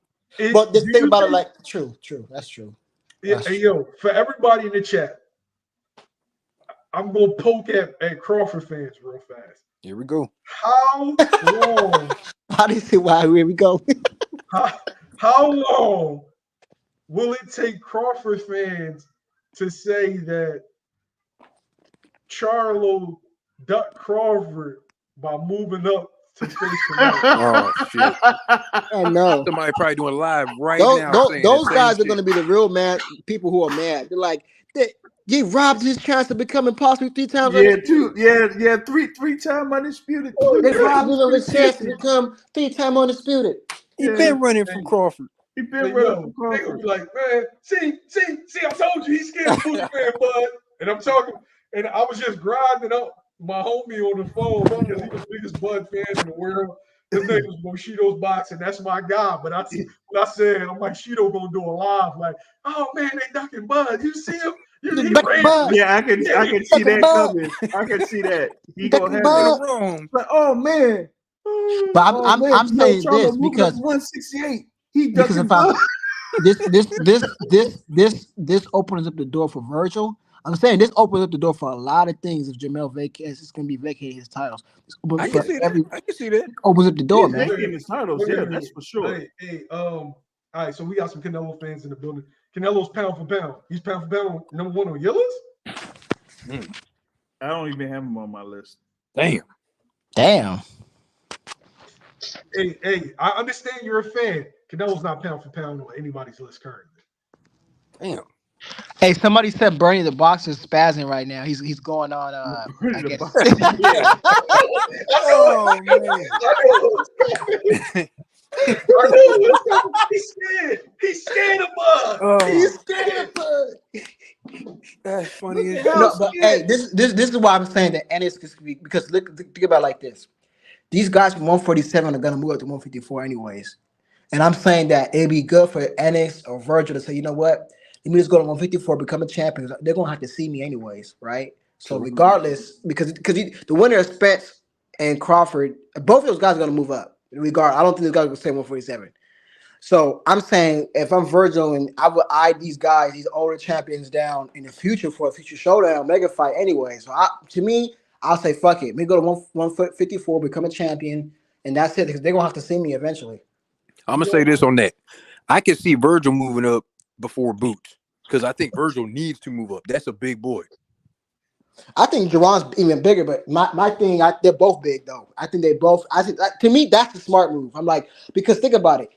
B: But just think about it like true. That's true.
A: Hey, yo, for everybody in the chat, I'm gonna poke at Crawford fans real fast.
C: Here we go.
A: How long?
B: How do you see why? Here we go.
A: How long will it take Crawford fans to say that Charlo ducked Crawford by moving up to face
C: Oh shit!
B: I know.
C: Somebody probably doing live right now.
B: Those guys are going to be the real mad people who are mad. They're like, they robbed his chance of becoming possibly 3 times.
D: Three-time undisputed.
B: They robbed him of his chance to become 3-time undisputed.
C: He been running from Crawford.
D: He been running from Crawford.
A: They gonna be like, man, see, I told you he's scared of Boots man, bud. And I'm talking, and I was just grinding up my homie on the phone because he's the biggest Bud fan in the world. His name was Bushido's Boxing. That's my guy. But I said, I'm like, Shido gonna do a live, like, oh man, they ducking Bud. You see him?
D: Yeah, I can see that coming. I can see that. He gonna have it wrong. But oh man.
B: But I'm saying this because
D: 168. He
B: because if this opens up the door for Virgil. I'm saying this opens up the door for a lot of things. If Jermell vacates, it's going to be vacating his titles.
C: I can see that.
B: Opens up the door,
D: man. Vacating his titles, yeah, that's for sure.
A: Hey, all right, so we got some Canelo fans in the building. Canelo's pound for pound. He's pound for pound number 1 on your list?
D: I don't even have him on my list.
C: Damn.
A: Hey, I understand you're a fan. Canelo's not pound for pound on anybody's list currently.
C: Damn.
B: Hey, somebody said Bernie the Boxer is spazzing right now. He's going on. I guess.
C: Oh man.
A: I know. He's scared. He's scared of us.
C: Oh,
B: He's scared of us.
C: that's funny as
A: Hell
B: No,
C: hell.
B: but
A: scared.
B: hey, this is why I'm saying that Ennis could speak because look, think about it like this. These guys from 147 are gonna move up to 154 anyways. And I'm saying that it'd be good for Ennis or Virgil to say, you know what? Let me just go to 154, become a champion. They're gonna have to see me anyways, right? So
C: True.
B: regardless, because the winner of Spence and Crawford, both of those guys are gonna move up. I don't think those guys will stay 147. So I'm saying if I'm Virgil and I would eye these guys, these older champions down in the future for a future showdown, mega fight anyway. So to me, I'll say fuck it. Me go to 154, become a champion, and that's it because they're gonna have to see me eventually.
C: I'm gonna say this on that. I can see Virgil moving up before Boots because I think Virgil needs to move up. That's a big boy.
B: I think Jerron's even bigger, but my thing, they're both big though. I think they both. I think to me that's the smart move. I'm like because think about it.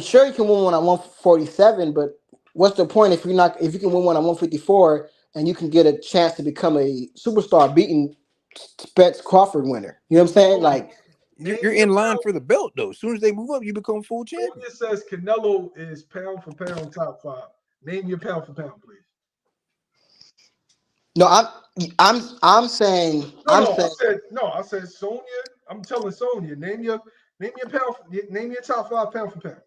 B: Sure you can win one on 147, but what's the point if you can win one on 154 and you can get a chance to become a superstar beating Spence Crawford winner? You know what I'm saying? Like
C: You're in line for the belt though. As soon as they move up, you become full champion.
A: It says Canelo is pound for pound top 5. Name your pound for pound, please.
B: no, I'm saying
A: I said Sonya. I'm telling Sonya, name your top 5 pound for pound.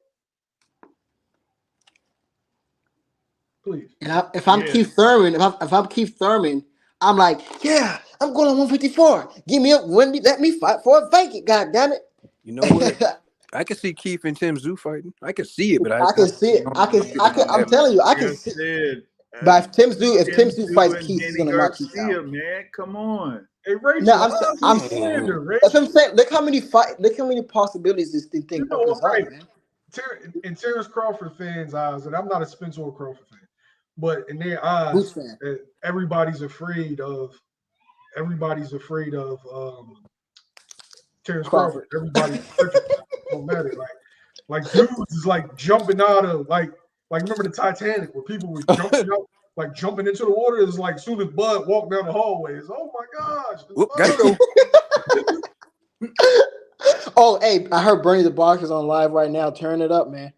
A: Please.
B: and if I'm Keith Thurman, if I'm Keith Thurman, I'm like, yeah, I'm going on 154. Give me up, let me fight for a vacant. God damn it!
C: You know what? I can see Keith and Tim Zoo fighting. I can see it, but
B: I can see it. I'm telling you, I can see. But if Tim Zoo fights Keith, he's gonna knock Keith out.
D: Man, come on.
A: Hey, Rachel,
B: No, I'm
A: slander,
B: that's what I'm saying. Look how many possibilities this thing
A: you know
B: opens
A: what, right?
B: up, man.
A: In Terrence Crawford fans' eyes, and I'm not a Spencer or Crawford fan, but in their
B: Boots
A: eyes,
B: fan.
A: everybody's afraid of Terrence Crawford. Everybody's no matter. Like dudes is like jumping out of like remember the Titanic where people were jumping out, like jumping into the water. It's like soon as Bud walked down the hallway, it's oh my gosh.
C: Whoop, gotta go.
B: Oh, hey, I heard Bernie the Box is on live right now. Turn it up, man.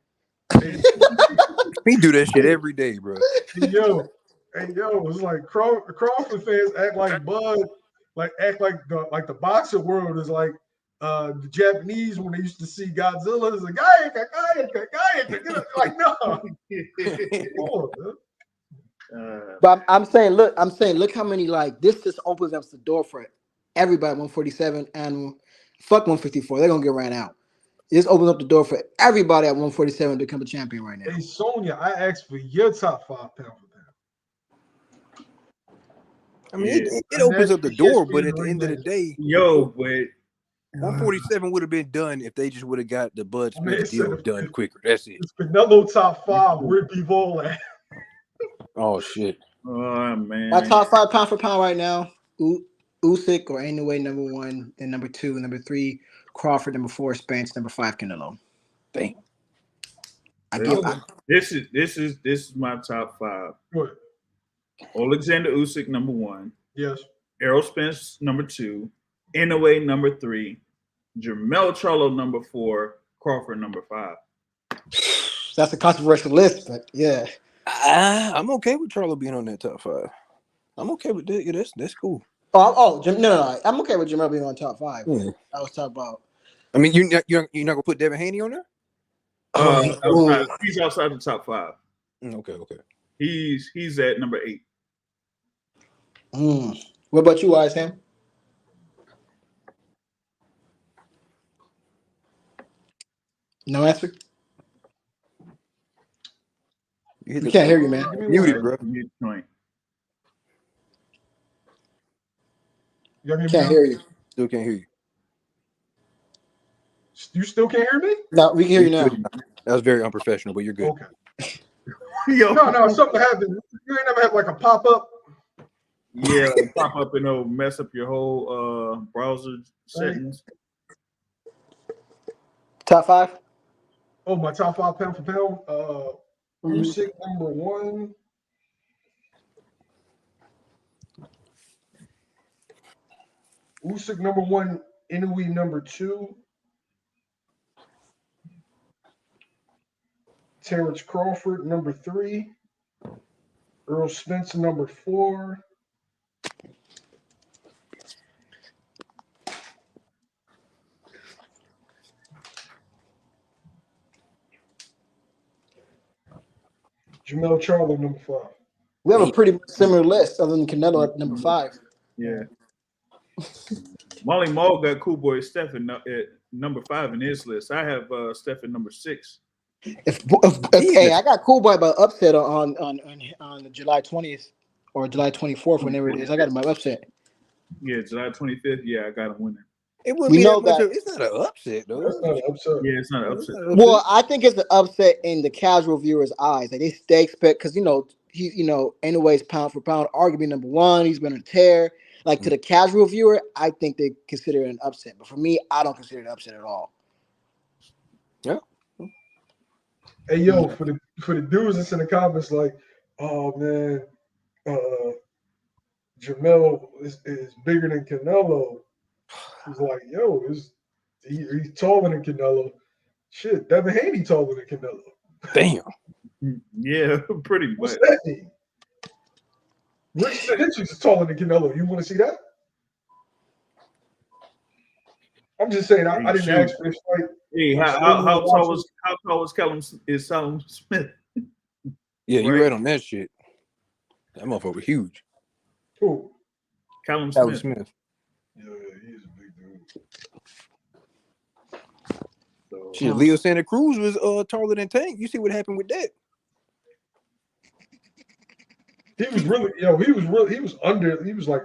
C: He do that shit every day, bro.
A: Hey yo, it's like Crawford fans act like Bud, act like the boxing world is like the Japanese when they used to see Godzilla as a guy, like no.
B: But I'm saying, look how many this just opens up the door for everybody at 147 and fuck 154. They're gonna get ran out. This opens up the door for everybody at 147 to become a champion right now.
A: Hey Sonya, I asked for your top 5 pound for pound.
C: I mean, it opens up the door, but at the end of the day,
D: but
C: 147 would have been done if they just would have got the Bud Spence deal done quicker. That's it.
A: It's Canelo top 5. Where people at?
C: Oh shit.
D: Oh man.
B: My top 5 pound for pound right now: Usyk or Inoue #1, then #2, #3 Crawford, #4 Spence, #5 Canelo.
C: Dang.
D: This is my top 5.
A: What?
D: Alexander Usyk #1.
A: Yes.
D: Errol Spence #2. Inoue #3. Jermell Charlo #4. Crawford #5.
B: That's a controversial list, but yeah.
C: I'm okay with Charlo being on that top 5. I'm okay with that. Yeah, that's cool.
B: No. I'm okay with Jermell being on top 5.
C: Yeah.
B: I was talking about.
C: I mean, you're not gonna put Devin Haney on there?
D: He's outside the top 5.
C: Okay.
D: He's at #8.
B: What about you, Wise Ham? No answer. We can't hear you, man.
C: Muted, bro.
B: Can't hear you.
C: Still can't hear you.
A: You still can't hear me?
B: No, we can hear you now.
C: That was very unprofessional, but you're good.
A: Okay. No, something happened. You ain't never had like a pop up.
D: Yeah, pop up and it'll mess up your whole browser settings.
B: Top 5?
A: Oh, my top 5 pound for pound. Usyk #1. Usyk #1. Inoue #2. Terrence Crawford, number 3. Earl Spence, number 4. Jermell Charlo, number 5.
B: We have a pretty similar list, other than Canelo at number 5.
D: Yeah. Molly Maul got Cool Boy Stephen at number 5 in his list. I have Stephen number 6.
B: Hey, I got Cool Boy by upset on the July 20th or July 24th, whenever it is. I got him by upset.
D: Yeah, July 25th. Yeah, I got him winning.
C: It wouldn't
B: We
C: be
B: know
C: that much
B: that-
C: of, it's not an upset though.
A: That's not an upset.
D: Yeah, it's not an upset.
B: Well, I think it's an upset in the casual viewer's eyes. Like they expect, because he's anyways pound for pound, arguably number 1. He's been on a tear. Like to the casual viewer, I think they consider it an upset. But for me, I don't consider it an upset at all.
C: Yeah.
A: Hey yo, for the dudes that's in the comments, like, oh man, Jermell is bigger than Canelo. He's like, yo, he's taller than Canelo. Shit, Devin Haney taller than Canelo.
C: Damn.
D: Yeah, pretty much.
A: What's that mean? Richard Hitchens is taller than Canelo. You want to see that? I'm just saying. I didn't ask for this fight.
D: Hey, how tall was Callum Smith?
C: Yeah, you're right on that shit. That motherfucker was huge.
A: Who?
D: Callum
C: Smith.
A: Yeah, he's a big dude.
D: So,
C: Shit, Leo Santa Cruz was taller than Tank. You see what happened with that?
A: He was under. He was like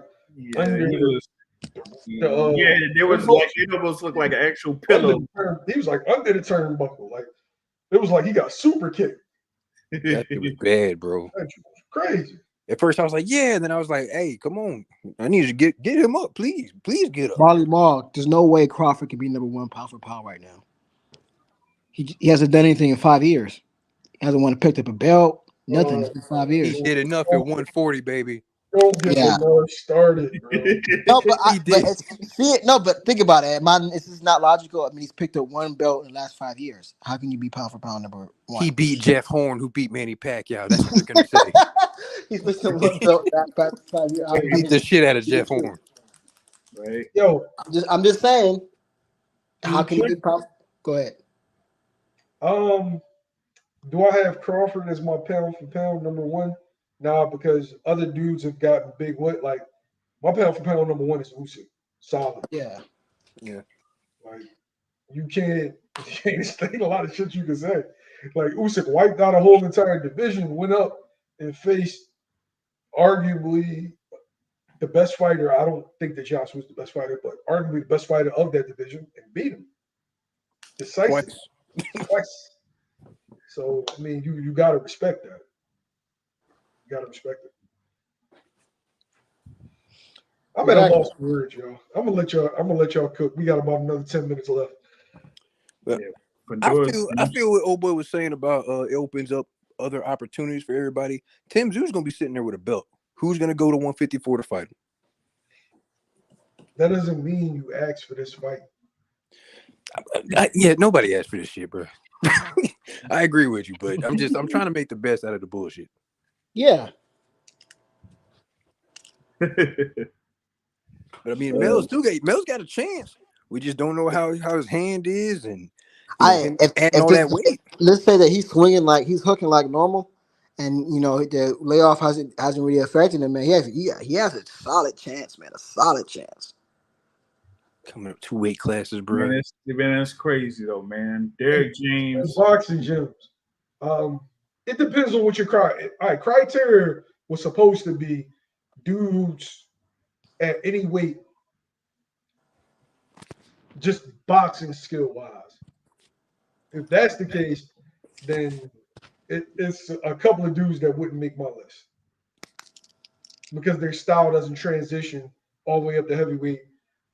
A: under.
D: he was, there was like it almost looked like an actual pillow.
A: He was like under the turnbuckle. Like it was like he got super kicked.
C: That shit was bad, bro.
A: That shit was crazy.
C: At first, I was like, yeah. And then I was like, hey, come on. I need you to get him up. Please get up.
B: Marley Marl, there's no way Crawford can be number 1 pound for pound right now. He hasn't done anything in 5 years. He hasn't won, picked up a belt. Nothing in 5 years.
C: He did enough at 140, baby.
A: Don't get the started, bro.
B: But think about it. This is not logical. I mean, he's picked up 1 belt in the last 5 years. How can you be pound for pound number 1?
C: He beat Jeff Horn, who beat Manny Pacquiao. That's what they're gonna say.
B: He's picked up 1 belt in the last 5 years.
C: He beat the shit out of Jeff Horn.
D: Right.
A: Yo,
B: I'm just saying. How can you be pound? Go ahead.
A: Do I have Crawford as my pound for pound number 1? Nah, because other dudes have gotten big weight. Like my pound for pound number 1 is Usyk. Solid.
B: Yeah.
A: Like you can't state a lot of shit you can say. Like Usyk wiped out a whole entire division, went up and faced arguably the best fighter. I don't think that Josh was the best fighter, but arguably the best fighter of that division and beat him. Decisive. Twice. So I mean, you gotta respect that. You gotta respect it. I'm at a loss for words, y'all. I'm gonna let y'all cook. We got about another 10 minutes left.
C: I feel what old boy was saying about it opens up other opportunities for everybody. Tim Zoo's gonna be sitting there with a belt. Who's gonna go to 154 to fight him?
A: That doesn't mean you asked for this fight.
C: Yeah, nobody asked for this shit, bro. I agree with you, but I'm trying to make the best out of the bullshit.
B: Yeah.
C: But I mean, Mel's got a chance. We just don't know how his hand is and adding all that weight.
B: Let's say that he's swinging like he's hooking like normal, and the layoff hasn't really affected him, man. He has a solid chance, man. A solid chance.
C: Coming up 2 weight classes, bro.
D: Man, that's crazy though, man. Derek James.
A: Boxing gyms. It depends on what your criteria was supposed to be dudes at any weight, just boxing skill wise. If that's the case, then it's a couple of dudes that wouldn't make my list because their style doesn't transition all the way up to heavyweight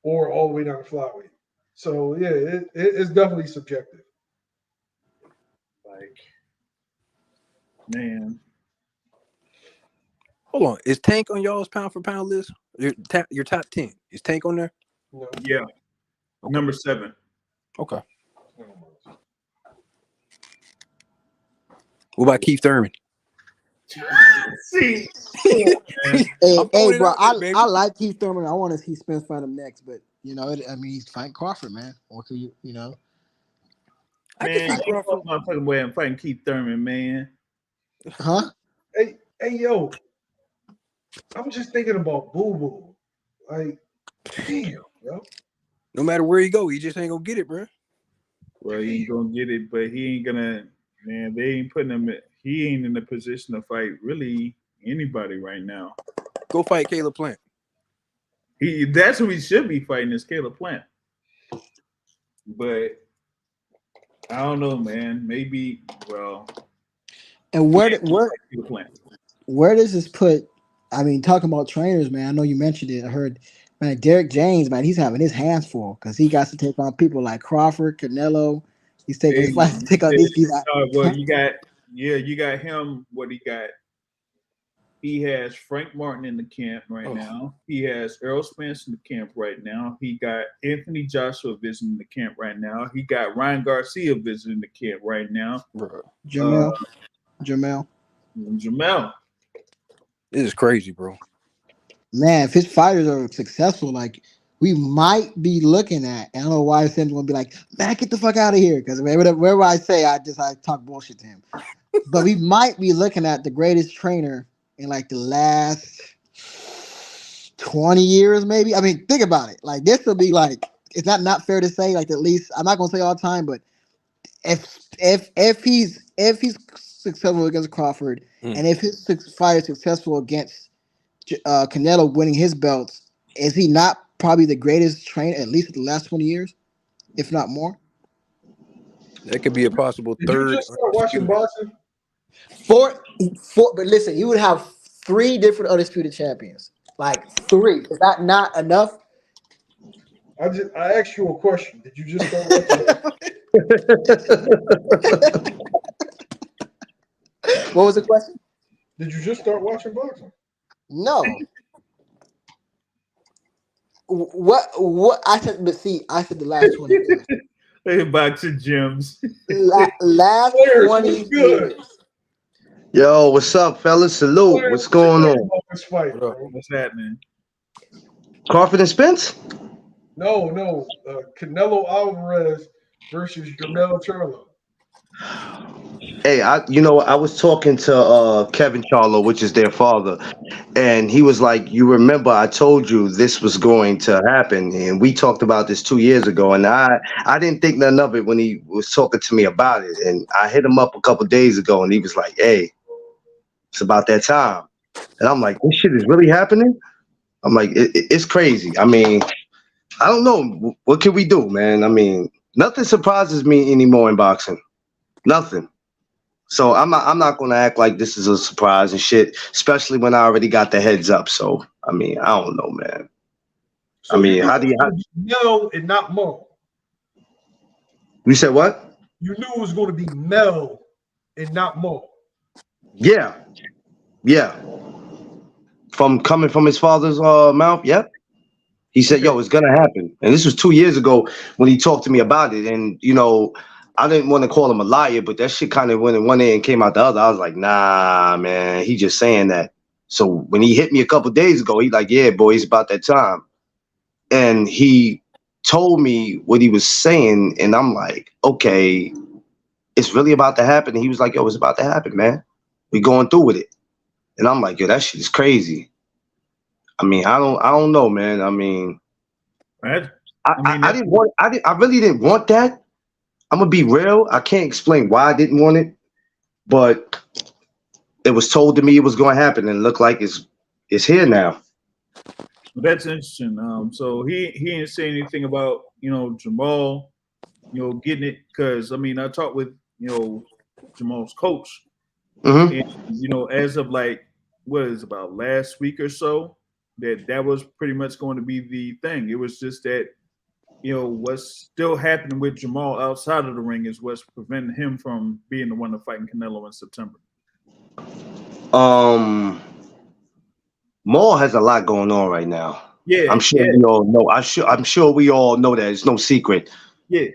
A: or all the way down to flyweight. So yeah, it's definitely subjective.
D: Like, man.
C: Hold on. Is Tank on y'all's pound for pound list? Your top 10. Is Tank on there?
A: No.
D: Yeah. Okay. Number 7.
C: Okay. What about Keith Thurman?
D: See, come on, man.
B: Hey,
C: I'm throwing it
B: bro,
C: out there, baby.
B: I like Keith Thurman. I want to see Spence fight him next, but you know, I mean, he's fighting Crawford, man. What can you know?
C: I
D: Man,
C: can see
D: ain't no
C: Crawford.
D: motherfucking way I'm fighting Keith Thurman, man.
B: Huh?
A: Hey, yo, I'm just thinking about Boo Boo. Like, damn, yo.
C: No matter where he go, he just ain't gonna get it, bro.
D: Well, he ain't gonna get it, but he ain't gonna. Man, they ain't putting him. He ain't in a position to fight really anybody right now.
C: Go fight Caleb Plant.
D: That's who he should be fighting is Caleb Plant. But I don't know, man. Maybe
B: And
D: Caleb Plant.
B: where does this put? I mean, talking about trainers, man. I know you mentioned it. I heard, man, Derek James, man, he's having his hands full because he got to take on people like Crawford, Canelo. He's taking his fight to take on these people.
D: Well, you got him. What he got? He has Frank Martin in the camp right now. He has Errol Spence in the camp right now. He got Anthony Joshua visiting the camp right now. He got Ryan Garcia visiting the camp right now.
C: Bro.
B: Jermell.
C: This is crazy, bro.
B: Man, if his fighters are successful, like we might be looking at, I don't know why Sims gonna be like, man, get the fuck out of here. Because wherever I say, I talk bullshit to him. But we might be looking at the greatest trainer in like the last 20 years, maybe. I mean, think about it. Like this will be like, it's not fair to say, like at least I'm not gonna say all the time, but if he's successful against Crawford and if his fight is successful against Canelo winning his belts, is he not probably the greatest trainer at least in the last 20 years, if not more?
C: That could be a possible
A: Did
C: third.
A: you just start watching boxing?
B: Four, but listen, you would have 3 different undisputed champions. Like 3. Is that not enough?
A: I asked you a question. Did you just start watching?
B: What was the question?
A: Did you just start watching boxing?
B: No. What I said, but see, I said the last 20 years.
D: They boxing gyms.
B: Last 20 years.
E: Yo, what's up, fellas? Salute. What's going on?
A: This fight, bro?
D: What's happening?
E: Crawford and Spence?
A: No. Canelo Alvarez versus Jermell Charlo.
E: Hey, I was talking to Kevin Charlo, which is their father, and he was like, "You remember I told you this was going to happen, and we talked about this 2 years ago." And I didn't think nothing of it when he was talking to me about it, and I hit him up a couple days ago, and he was like, "Hey, it's about that time," and I'm like, "This shit is really happening." I'm like, "It's crazy." I mean, I don't know what can we do, man. I mean, nothing surprises me anymore in boxing. Nothing. So I'm not gonna act like this is a surprise and shit, especially when I already got the heads up. So I mean, I don't know, man.
A: So
E: I mean, how do you?
A: Mel and not Mo?
E: You said what?
A: You knew it was going to be Mel and not Mo.
E: Yeah. Coming from his father's mouth. Yeah. He said, "Yo, it's gonna happen," and this was 2 years ago when he talked to me about it, and I didn't want to call him a liar, but that shit kind of went in one ear and came out the other. I was like, nah, man, he just saying that. So when he hit me a couple days ago, he like, yeah, boy, it's about that time. And he told me what he was saying, and I'm like, okay, it's really about to happen. And he was like, yo, it's about to happen, man. We going through with it. And I'm like, yo, that shit is crazy. I mean, I don't know, man. I mean, I really didn't want that. I'm gonna be real. I can't explain why I didn't want it, but it was told to me it was going to happen, and it looked like it's here now.
D: That's interesting. So he didn't say anything about Jermell, getting it, because I mean I talked with Jermell's coach, and as of like about last week or so, that was pretty much going to be the thing. It was just that. What's still happening with Jermell outside of the ring is what's preventing him from being the one to fight Canelo in September.
E: Maul has a lot going on right now.
D: Yeah,
E: I'm sure we all know. I'm sure we all know that. It's no secret.
D: Yeah.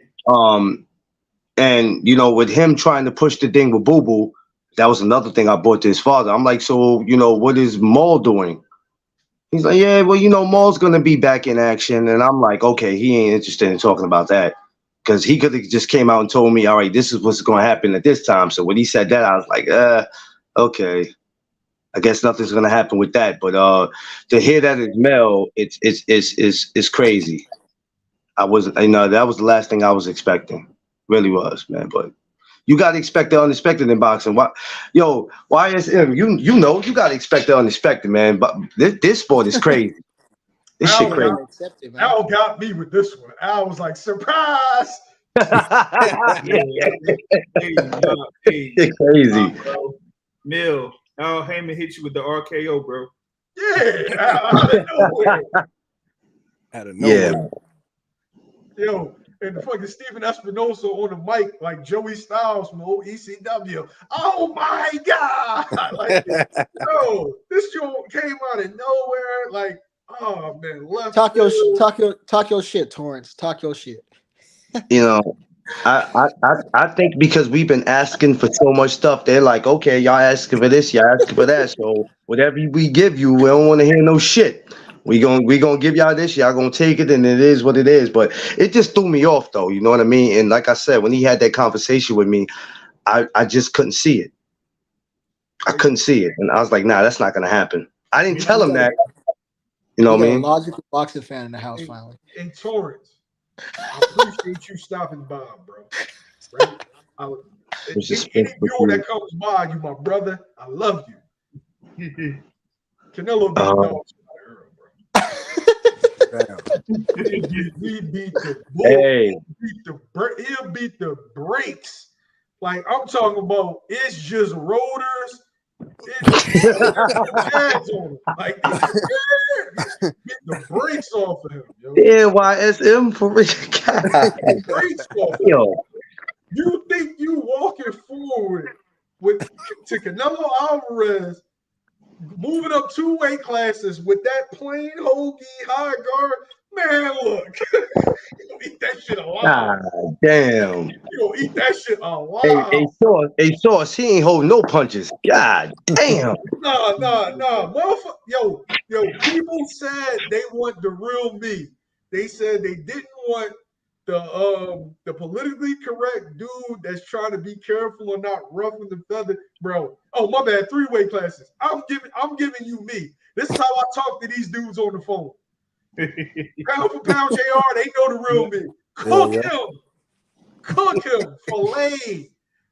E: And with him trying to push the thing with Boo Boo, That was another thing I brought to his father. I'm like, so, what is Maul doing? He's like, yeah, well, Maul's going to be back in action. And I'm like, okay, he ain't interested in talking about that. Because he could have just came out and told me, all right, this is what's going to happen at this time. So when he said that, I was like, okay. I guess nothing's going to happen with that. But to hear that as Mel, it's crazy. That was the last thing I was expecting. Really was, man. But you got to expect the unexpected in boxing. YSM, you got to expect the unexpected, man. But this sport is crazy. This shit crazy.
A: Al got me with this one. Al was like, surprise!
E: It's crazy.
D: Bro. Mill, Al Heyman hit you with the RKO, bro.
A: Yeah, out of nowhere.
C: Out of nowhere.
A: Yeah. Yo, and the fucking Stephen Espinosa on the mic, like Joey Styles from old ECW. Oh my God! Like, yo, this joint came out of nowhere. Like, oh man,
B: talk your shit, Torrance. Talk your shit.
E: I think because we've been asking for so much stuff, they're like, okay, y'all asking for this, y'all asking for that. So whatever we give you, we don't want to hear no shit. We gonna give y'all this, y'all gonna take it, and it is what it is. But it just threw me off, though. You know what I mean? And like I said, when he had that conversation with me, I just couldn't see it. I couldn't see it, and I was like, nah, that's not gonna happen. I didn't tell him that. You know what I mean?
B: A logical boxing fan in the house finally.
A: And Torrance, I appreciate you stopping by, bro. Right? Any viewer that comes by, you my brother. I love you. Canelo he beat the bull. Hey. He'll beat the brakes. Like I'm talking about, it's just rotors. It's on him. Like get the brakes off of him. Yo.
E: Yeah, YSM for
A: brakes off of him. You think you walking forward to Canelo Alvarez? Moving up 2 weight classes with that plain hoagie high guard, man, look, you gonna eat that shit alive.
E: God damn.
A: You gonna eat that shit alive.
E: Hey, Sauce, he ain't holding no punches. God damn.
A: Nah. Yo, people said they want the real me. They said they didn't want the politically correct dude that's trying to be careful and not ruffling the feather, bro. Oh my bad, 3 weight classes. I'm giving you me. This is how I talk to these dudes on the phone. Pound for pound, JR, they know the real me. Cook him, fillet.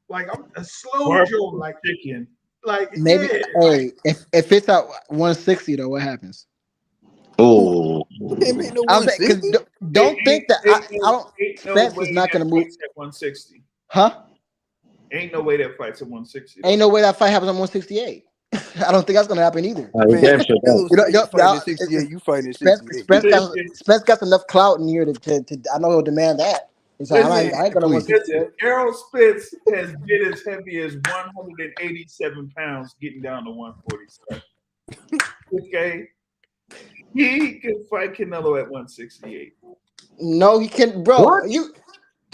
A: Like I'm a slow joke, like chicken. Like
B: maybe.
A: Yeah.
B: Hey, if it's at 160 though, what happens?
E: Oh,
B: don't think that I don't. Spence is not going to move
D: at 160.
B: Huh?
D: Ain't no way that fight's at 160.
B: Ain't no way that fight happens on 168. I don't think that's going to happen either.
C: You fighting at 68.
B: Spence got enough clout in here to I know he'll demand that. So I ain't going to.
D: Errol Spence has been as heavy as 187 pounds, getting down to 147. Okay. He can fight Canelo at 168.
B: No, he can't, bro. What?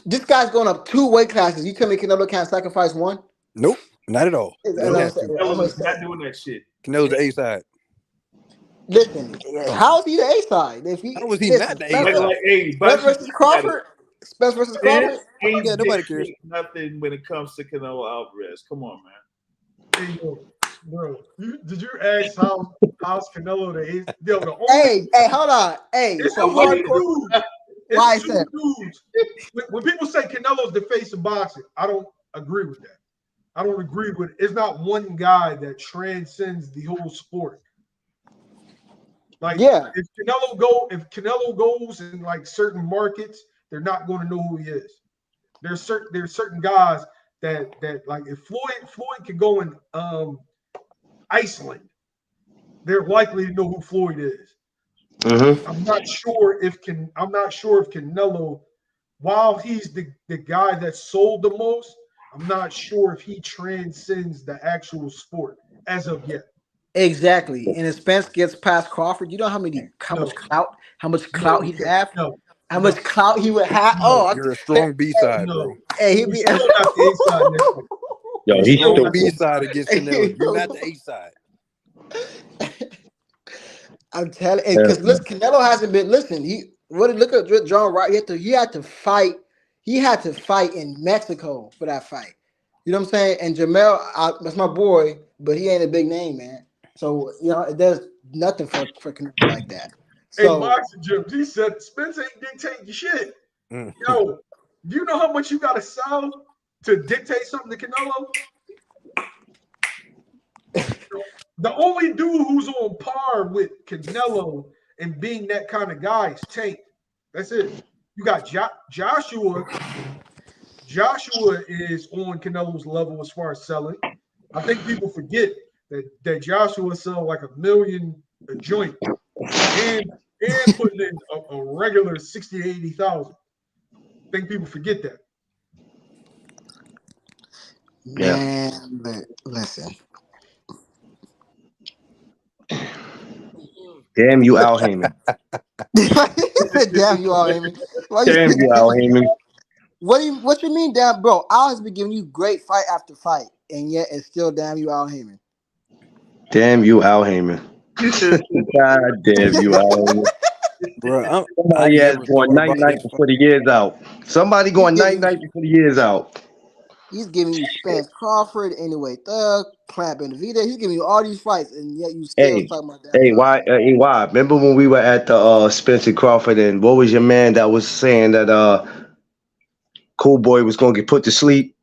B: This guy's going up 2 weight classes. You tell me Canelo can't sacrifice 1?
C: Nope, not at all.
D: Canelo's not doing that shit.
C: Canelo's the A side.
B: Listen, how is he the A side?
C: How was he not the A side?
B: Spence versus Crawford. Spence versus Crawford.
D: Yeah, nobody cares. Nothing when it comes to Canelo Alvarez. Come on, man.
A: Hey, yo. Bro, did you ask how's Canelo the ace? Yo,
B: hey, hold on. Hey,
A: it's a hardcore. Why is that? When people say Canelo's the face of boxing, I don't agree with that. I don't agree with it. It's not one guy that transcends the whole sport. Like,
B: yeah,
A: if Canelo goes in like certain markets, they're not going to know who he is. There's certain guys that like if Floyd could go in Iceland, they're likely to know who Floyd is.
E: Mm-hmm.
A: I'm not sure if Canelo, while he's the guy that sold the most, I'm not sure if he transcends the actual sport as of yet.
B: Exactly. And if Spence gets past Crawford, you know how much clout he'd have?
A: No.
B: How much clout he would have? Oh,
C: you're a strong B side, bro.
B: Hey, he'd be
A: still not the A side next week.
E: Yo,
C: He's
E: he's
C: on the
E: stupid.
C: B side against Canelo. You're not the A side.
B: I'm telling, because listen, Canelo hasn't been. Listen, look at John Wright. He had to fight. He had to fight in Mexico for that fight. You know what I'm saying? And Jermell, that's my boy, but he ain't a big name, man. So there's nothing for Canelo like that.
A: Hey,
B: So
A: boxing gyms, he said Spence ain't dictating shit.
C: Mm.
A: Yo, do you know how much you got to sell to dictate something to Canelo? The only dude who's on par with Canelo and being that kind of guy is Tank. That's it. You got Joshua. Joshua is on Canelo's level as far as selling. I think people forget that Joshua sell like 1 million a joint and putting in a regular 60, 80,000. I think people forget that.
B: man, listen.
E: Damn you, Al Heyman.
B: Damn you, Al Heyman.
E: Damn you, Al Heyman.
B: What you mean, damn, bro? Al has been giving you great fight after fight, and yet it's still damn you, Al Heyman.
E: Damn you, Al Heyman. God damn you, Al Heyman.
C: Bro,
E: Somebody has going night before the year's out. Somebody going night before the year's out.
B: He's giving you Spence Crawford, anyway, Thug, Clamp Benavidez. He's giving you all these fights, and yet you still talking about that.
E: Why? Remember when we were at the Spencer Crawford, and what was your man that was saying that Cool Boy was going to get put to sleep?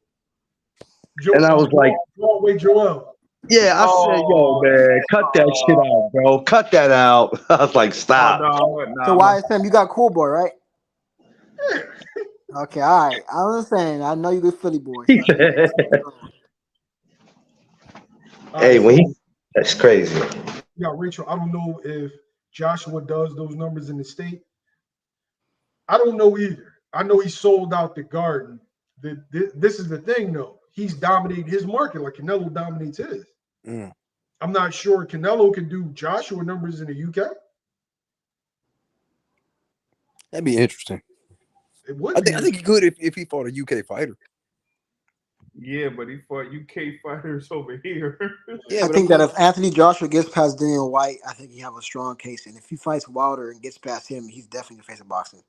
E: And I was like,
A: Welterweight Joel.
E: Yeah, I said, yo, man, cut that shit out, bro. Cut that out. I was like, stop.
B: So why is him? You got Cool Boy, right? Okay, all right. I was saying, I know you good Philly boy.
E: Hey, that's crazy.
A: Yeah, Rachel, I don't know if Joshua does those numbers in the state. I don't know either. I know he sold out the Garden. This is the thing, though. He's dominated his market like Canelo dominates his.
C: Mm.
A: I'm not sure Canelo can do Joshua numbers in the UK.
C: That'd be interesting.
A: It would.
C: I think he could if he fought a UK fighter.
D: Yeah, but he fought UK fighters over here.
B: Yeah, I think that if Anthony Joshua gets past Daniel White, I think he have a strong case. And if he fights Wilder and gets past him, he's definitely gonna face a boxing.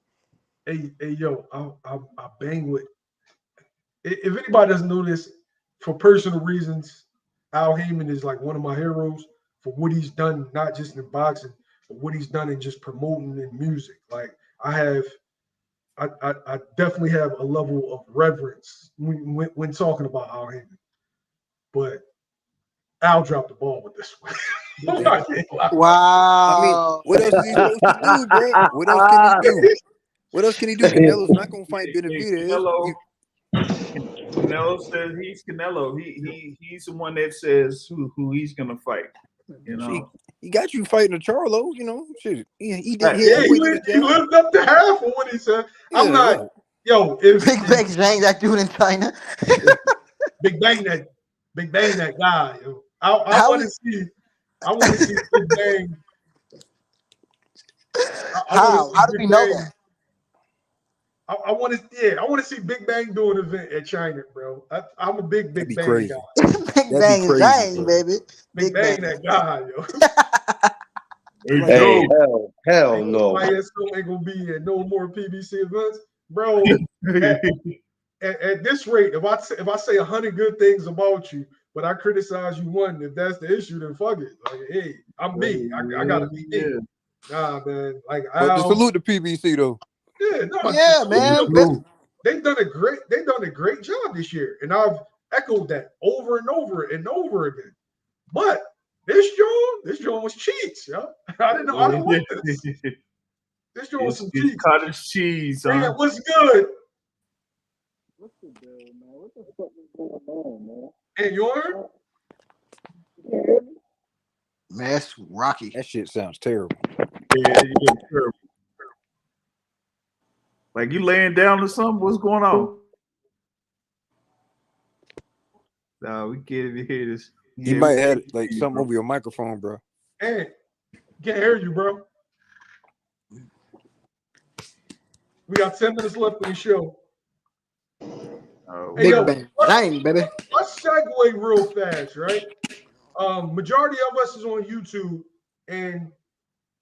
A: Hey, yo, I bang with. If anybody doesn't know this, for personal reasons, Al Heyman is like one of my heroes for what he's done, not just in boxing, but what he's done in just promoting in music. Like I definitely have a level of reverence when talking about Al Heyman. But Al dropped the ball with this one.
B: Wow.
C: I mean, what else is he supposed to do, bro? What else can he do? What else can he do? Canelo's not gonna fight Benavidez.
D: Canelo says he's Canelo. He's the one that says who he's gonna fight. You know,
C: he got you fighting a Charlo. You know, shit. He did.
A: He lived up to half of what he said. Yeah, I'm not. Right. Yo, if
B: Big Bang Zhang, that dude in China.
A: Big Bang that guy. Yo. I want to see. I want to see Big Bang.
B: How do we know that?
A: I want to see Big Bang do an event at China, bro. I'm a big Bang
C: crazy.
A: guy.
B: Big Bang Zhang, baby.
A: Big Bang that guy, yo.
E: Hey, hell no.
A: YSO ain't gonna be at no more PBC events, bro. At this rate, if I say 100 good things about you, but I criticize you one, if that's the issue, then fuck it. Like, hey, I'm me. I gotta be me. Nah, man. Like,
C: but salute the PBC though.
A: Yeah, no,
B: yeah, man.
A: They've done a great job this year, and I've echoed that over and over and over again. But this joint was cheats, yo. I didn't want this. This joint was some cheats.
D: Cottage cheese, huh?
A: Man, what's good?
B: What's the deal, man? What the fuck is going on, man?
A: Hey, you heard?
B: Man, that's rocky.
C: That shit sounds terrible.
D: Yeah, terrible. Like you laying down or something? What's going on? No, we can't even hear this.
C: You might have like something over your microphone, bro.
A: Hey, can't hear you, bro. We got 10 minutes left in the show. Hey,
B: Big
A: yo,
B: bang, bang, baby.
A: let's segue real fast, right? Majority of us is on YouTube, and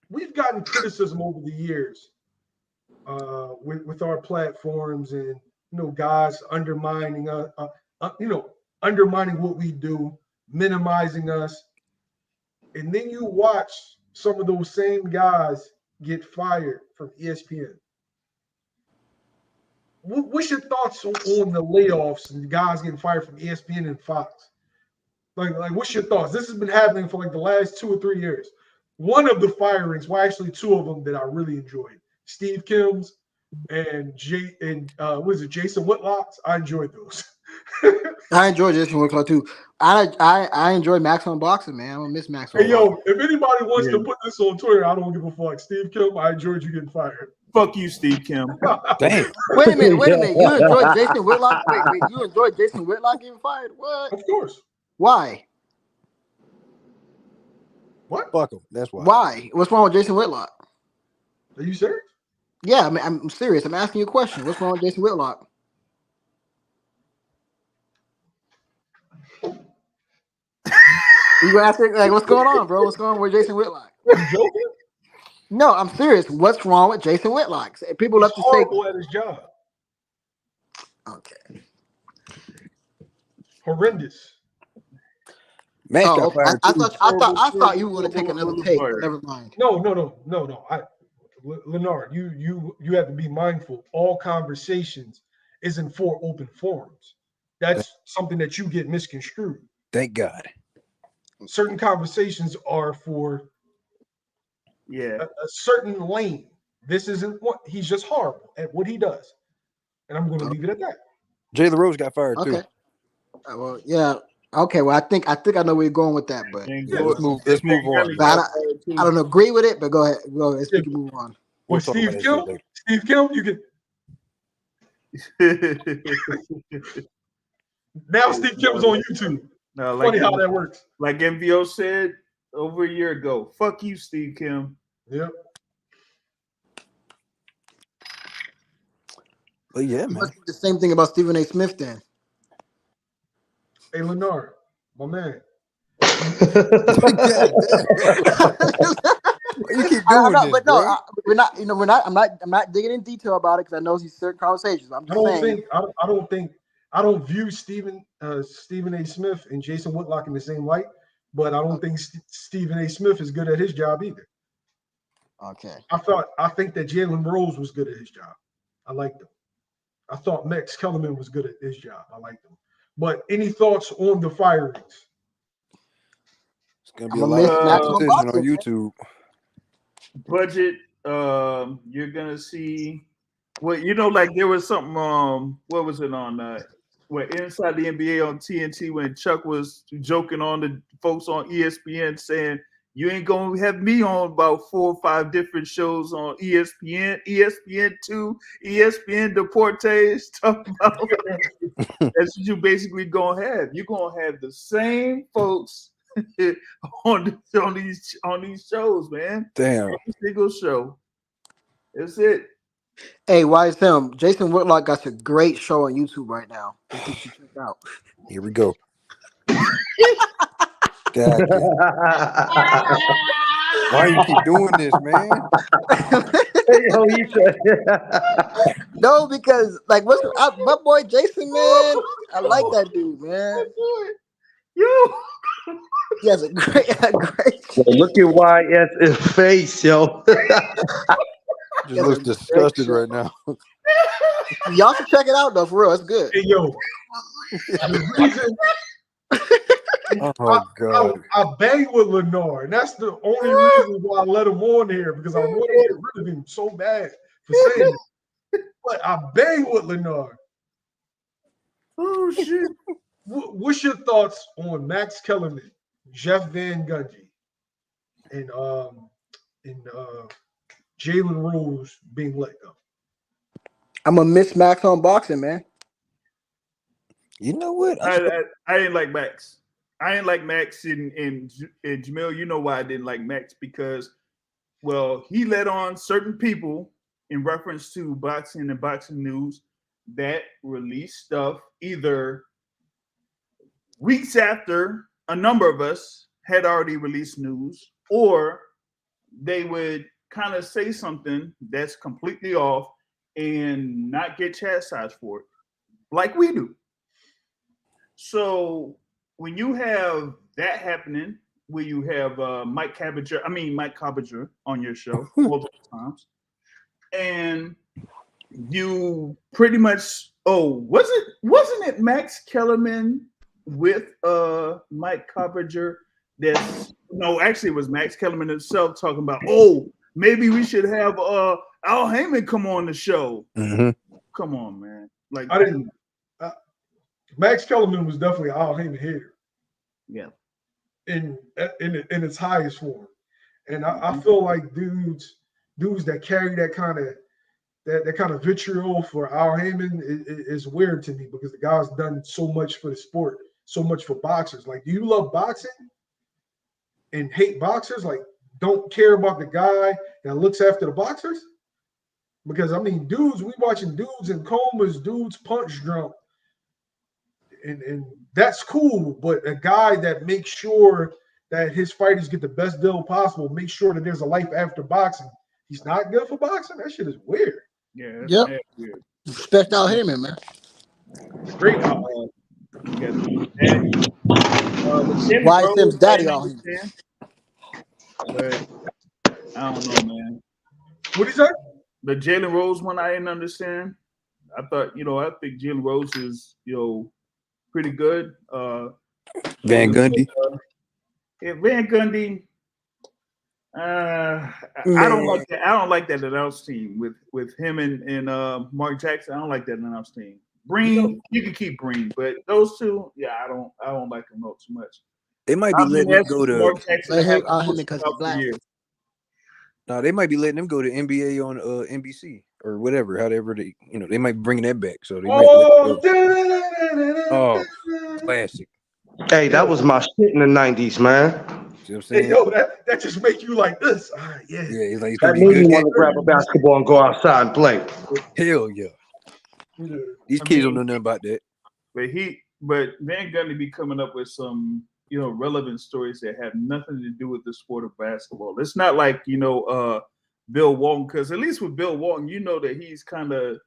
A: we've gotten criticism over the years with our platforms, and guys undermining undermining what we do, minimizing us, and then you watch some of those same guys get fired from ESPN. What's your thoughts on the layoffs and the guys getting fired from ESPN and Fox? Like, what's your thoughts? This has been happening for like the last 2 or 3 years. One of the firings, well, actually 2 of them that I really enjoyed: Steve Kim's and Jason Whitlock's. I enjoyed those.
B: I enjoy Jason Whitlock too. I enjoy Maximum Boxing, man. I'm gonna miss Maximum.
A: Hey, yo, if anybody wants to put this on Twitter, I don't give a fuck. Steve Kim, I enjoyed you getting fired.
D: Fuck you, Steve Kim.
C: Damn.
B: Wait a minute. You enjoyed Jason Whitlock? Wait. You enjoyed Jason Whitlock getting fired? What?
A: Of course.
B: Why?
A: What?
C: Fuck him. That's why.
B: Why? What's wrong with Jason Whitlock?
A: Are you serious?
B: Yeah, I mean, I'm serious. I'm asking you a question. What's wrong with Jason Whitlock? You asking like, what's going on, bro? What's going on with Jason Whitlock?
A: You joking?
B: No, I'm serious. What's wrong with Jason Whitlock? People love to say
A: horrible at his job.
B: Okay.
A: Horrendous.
C: Max
B: Oh,
C: got
B: okay.
C: fired
B: I
C: too.
B: thought you were going to take another take. Never mind.
A: No. Leonard, you have to be mindful. All conversations isn't for open forums. That's something that you get misconstrued.
C: Thank God.
A: Certain conversations are for a certain lane. This isn't what he's just horrible at what he does, and I'm going to leave it at that.
C: Jay LaRose got fired too.
B: Okay. Well, yeah. Okay. Well, I think I know where you're going with that, but
C: Let's move on.
B: But I don't agree with it. But go ahead. We can move on.
C: We'll
A: With
C: talk
A: Steve
C: about
A: Kim,
C: that shit
A: Steve Kim, you can. Now Steve Kim's on YouTube.
D: No,
A: Funny how that works.
D: Like MVO said over a year ago. Fuck you, Steve Kim.
A: Yep.
C: But yeah,
B: It
C: man.
B: must be the same thing about Stephen A. Smith then.
A: Hey, Leonard, my man.
C: You keep doing this,
B: but
C: bro.
B: no, we're not. I'm not digging in detail about it because I know these certain conversations. I'm just saying.
A: I don't view Stephen A. Smith and Jason Whitlock in the same light, but I don't think Stephen A. Smith is good at his job either.
B: Okay.
A: I think that Jalen Rose was good at his job. I liked him. I thought Max Kellerman was good at his job. I liked him. But any thoughts on the firings?
C: It's gonna be a lot of competition on YouTube.
D: Budget, you're gonna see. Well, like there was something. What was it on? Where Inside the NBA on TNT when Chuck was joking on the folks on ESPN saying, "You ain't gonna have me on about 4 or 5 different shows on ESPN, ESPN2, ESPN Deportes." Talking about that's what you basically gonna have. You're gonna have the same folks on these shows, man.
C: Damn.
D: Every single show. That's it.
B: Hey, YSM, Jason Whitlock got a great show on YouTube right now. You should check out.
C: Here we go. God, why you keep doing this, man?
B: No, because like my boy Jason, man, I like that dude, man. He has a great
E: Yo, look at YS's face, yo.
C: Just looks disgusted right now.
B: Y'all should check it out though, for real. It's good.
A: Hey, yo. The reason
C: God.
A: I bang with Lenore, and that's the only reason why I let him on here, because I want to get rid of him so bad for saying it. But I bang with Lenore.
D: Oh shit!
A: What's your thoughts on Max Kellerman, Jeff Van Gundy, and Jalen Rose being let go?
B: I'm gonna miss Max on boxing, man.
C: You know what?
D: I didn't like Max. I didn't like Max and Jermell. You know why I didn't like Max? Because, well, he let on certain people in reference to boxing and boxing news that release stuff either weeks after a number of us had already released news, or they would kind of say something that's completely off and not get chastised for it, like we do. So when you have that happening, where you have Mike Cobbinger on your show multiple times, and you pretty much wasn't it Max Kellerman with Mike Cobbinger? Actually it was Max Kellerman himself talking about, maybe we should have Al Heyman come on the show.
C: Mm-hmm.
D: Come on, man. Like
A: I didn't. Max Kellerman was definitely an Al Heyman hater.
D: Yeah.
A: In its highest form, and I feel like dudes that carry that kind of vitriol for Al Heyman is weird to me, because the guy's done so much for the sport, so much for boxers. Like, do you love boxing and hate boxers? Like, don't care about the guy that looks after the boxers? Because I mean, we watching dudes in comas, dudes punch drunk. And that's cool, but a guy that makes sure that his fighters get the best deal possible, make sure that there's a life after boxing, he's not good for boxing? That shit is weird.
D: Yeah,
B: Yep.
D: weird.
B: Respect Al Heyman, man.
A: Great.
B: Why Sim's daddy Al Heyman?
D: But I don't know, man.
A: What is that?
D: The Jalen Rose one, I didn't understand. I thought, I think Jalen Rose is, pretty good.
C: Van Gundy.
D: Van Gundy. I don't like that. I don't like that announce team with him and Mark Jackson. I don't like that announce team. Breen, you can keep Breen, but those two, I don't like them too much.
C: They might be letting him go to.
B: They hate Al Heyman because he's black.
C: No, they might be letting him go to NBA on NBC or whatever. However, they might bring that back. So they might. Classic.
E: Hey, that was my shit in the 90s, man.
C: See what I'm saying?
A: Hey, yo, that just make you like this. Yeah.
C: Yeah, he's like,
E: That made me want to grab a basketball and go outside and play.
C: Hell yeah. These kids don't know nothing about that.
D: But Van Gundy be coming up with some, relevant stories that have nothing to do with the sport of basketball. It's not like, Bill Walton, because at least with Bill Walton, that he's kind of,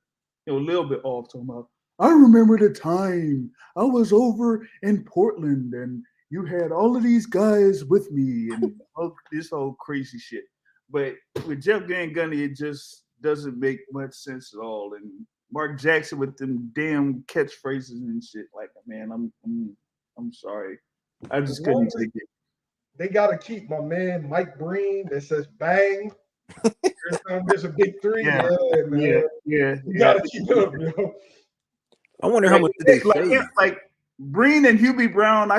D: a little bit off, talking about, I remember the time I was over in Portland and you had all of these guys with me and this whole crazy shit. But with Jeff Van Gundy, it just doesn't make much sense at all. And Mark Jackson with them damn catchphrases and shit. Like, man, I'm sorry. I just couldn't take it.
A: They got to keep my man Mike Breen that says bang. There's a big three.
D: Yeah.
A: You got to keep it up,
C: I wonder how much they say.
D: Like Breen and Hubie Brown, I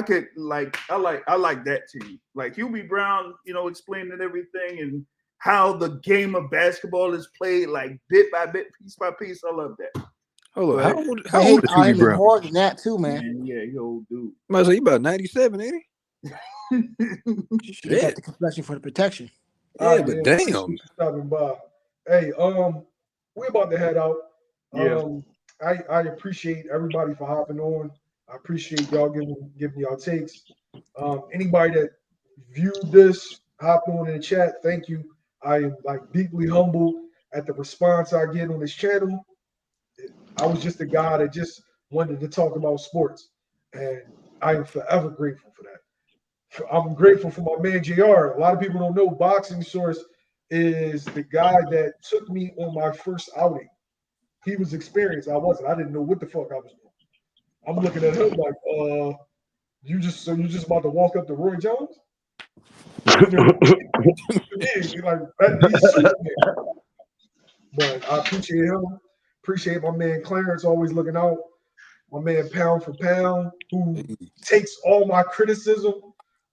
D: like that team. Like Hubie Brown, explaining everything and how the game of basketball is played, like bit by bit, piece by piece. I love that.
C: Hold on, how old is Hubie Brown?
B: More than that too, man.
D: Yeah, he old dude.
C: Might say he about 97, ain't he?
B: You got the complexion for the protection.
C: Yeah, but damn.
A: Stopping by. Hey, we're about to head out. I appreciate everybody for hopping on. I appreciate y'all giving y'all takes. Anybody that viewed this, hop on in the chat. Thank you. I am deeply humbled at the response I get on this channel. I was just a guy that just wanted to talk about sports, and I am forever grateful for that. I'm grateful for my man JR. A lot of people don't know Boxing Source is the guy that took me on my first outing. He was experienced. I wasn't. I didn't know what the fuck I was doing. I'm looking at him like, you just about to walk up to Roy Jones? But I appreciate him. Appreciate my man Clarence always looking out. My man Pound for Pound, who takes all my criticism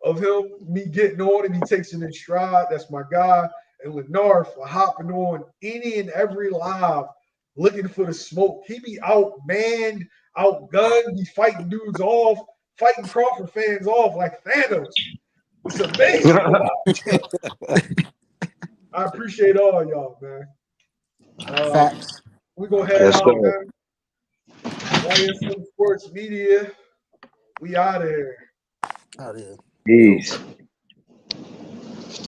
A: of him, me getting on him, he takes it in stride. That's my guy. And Lennar for hopping on any and every live looking for the smoke. He be outmanned, outgunned, be fighting dudes off, fighting Crawford fans off like Thanos. It's amazing. I appreciate all y'all, man.
B: Facts.
A: We're going to head out, man. ISM Sports Media. We out of here.
B: Out here.
E: Peace.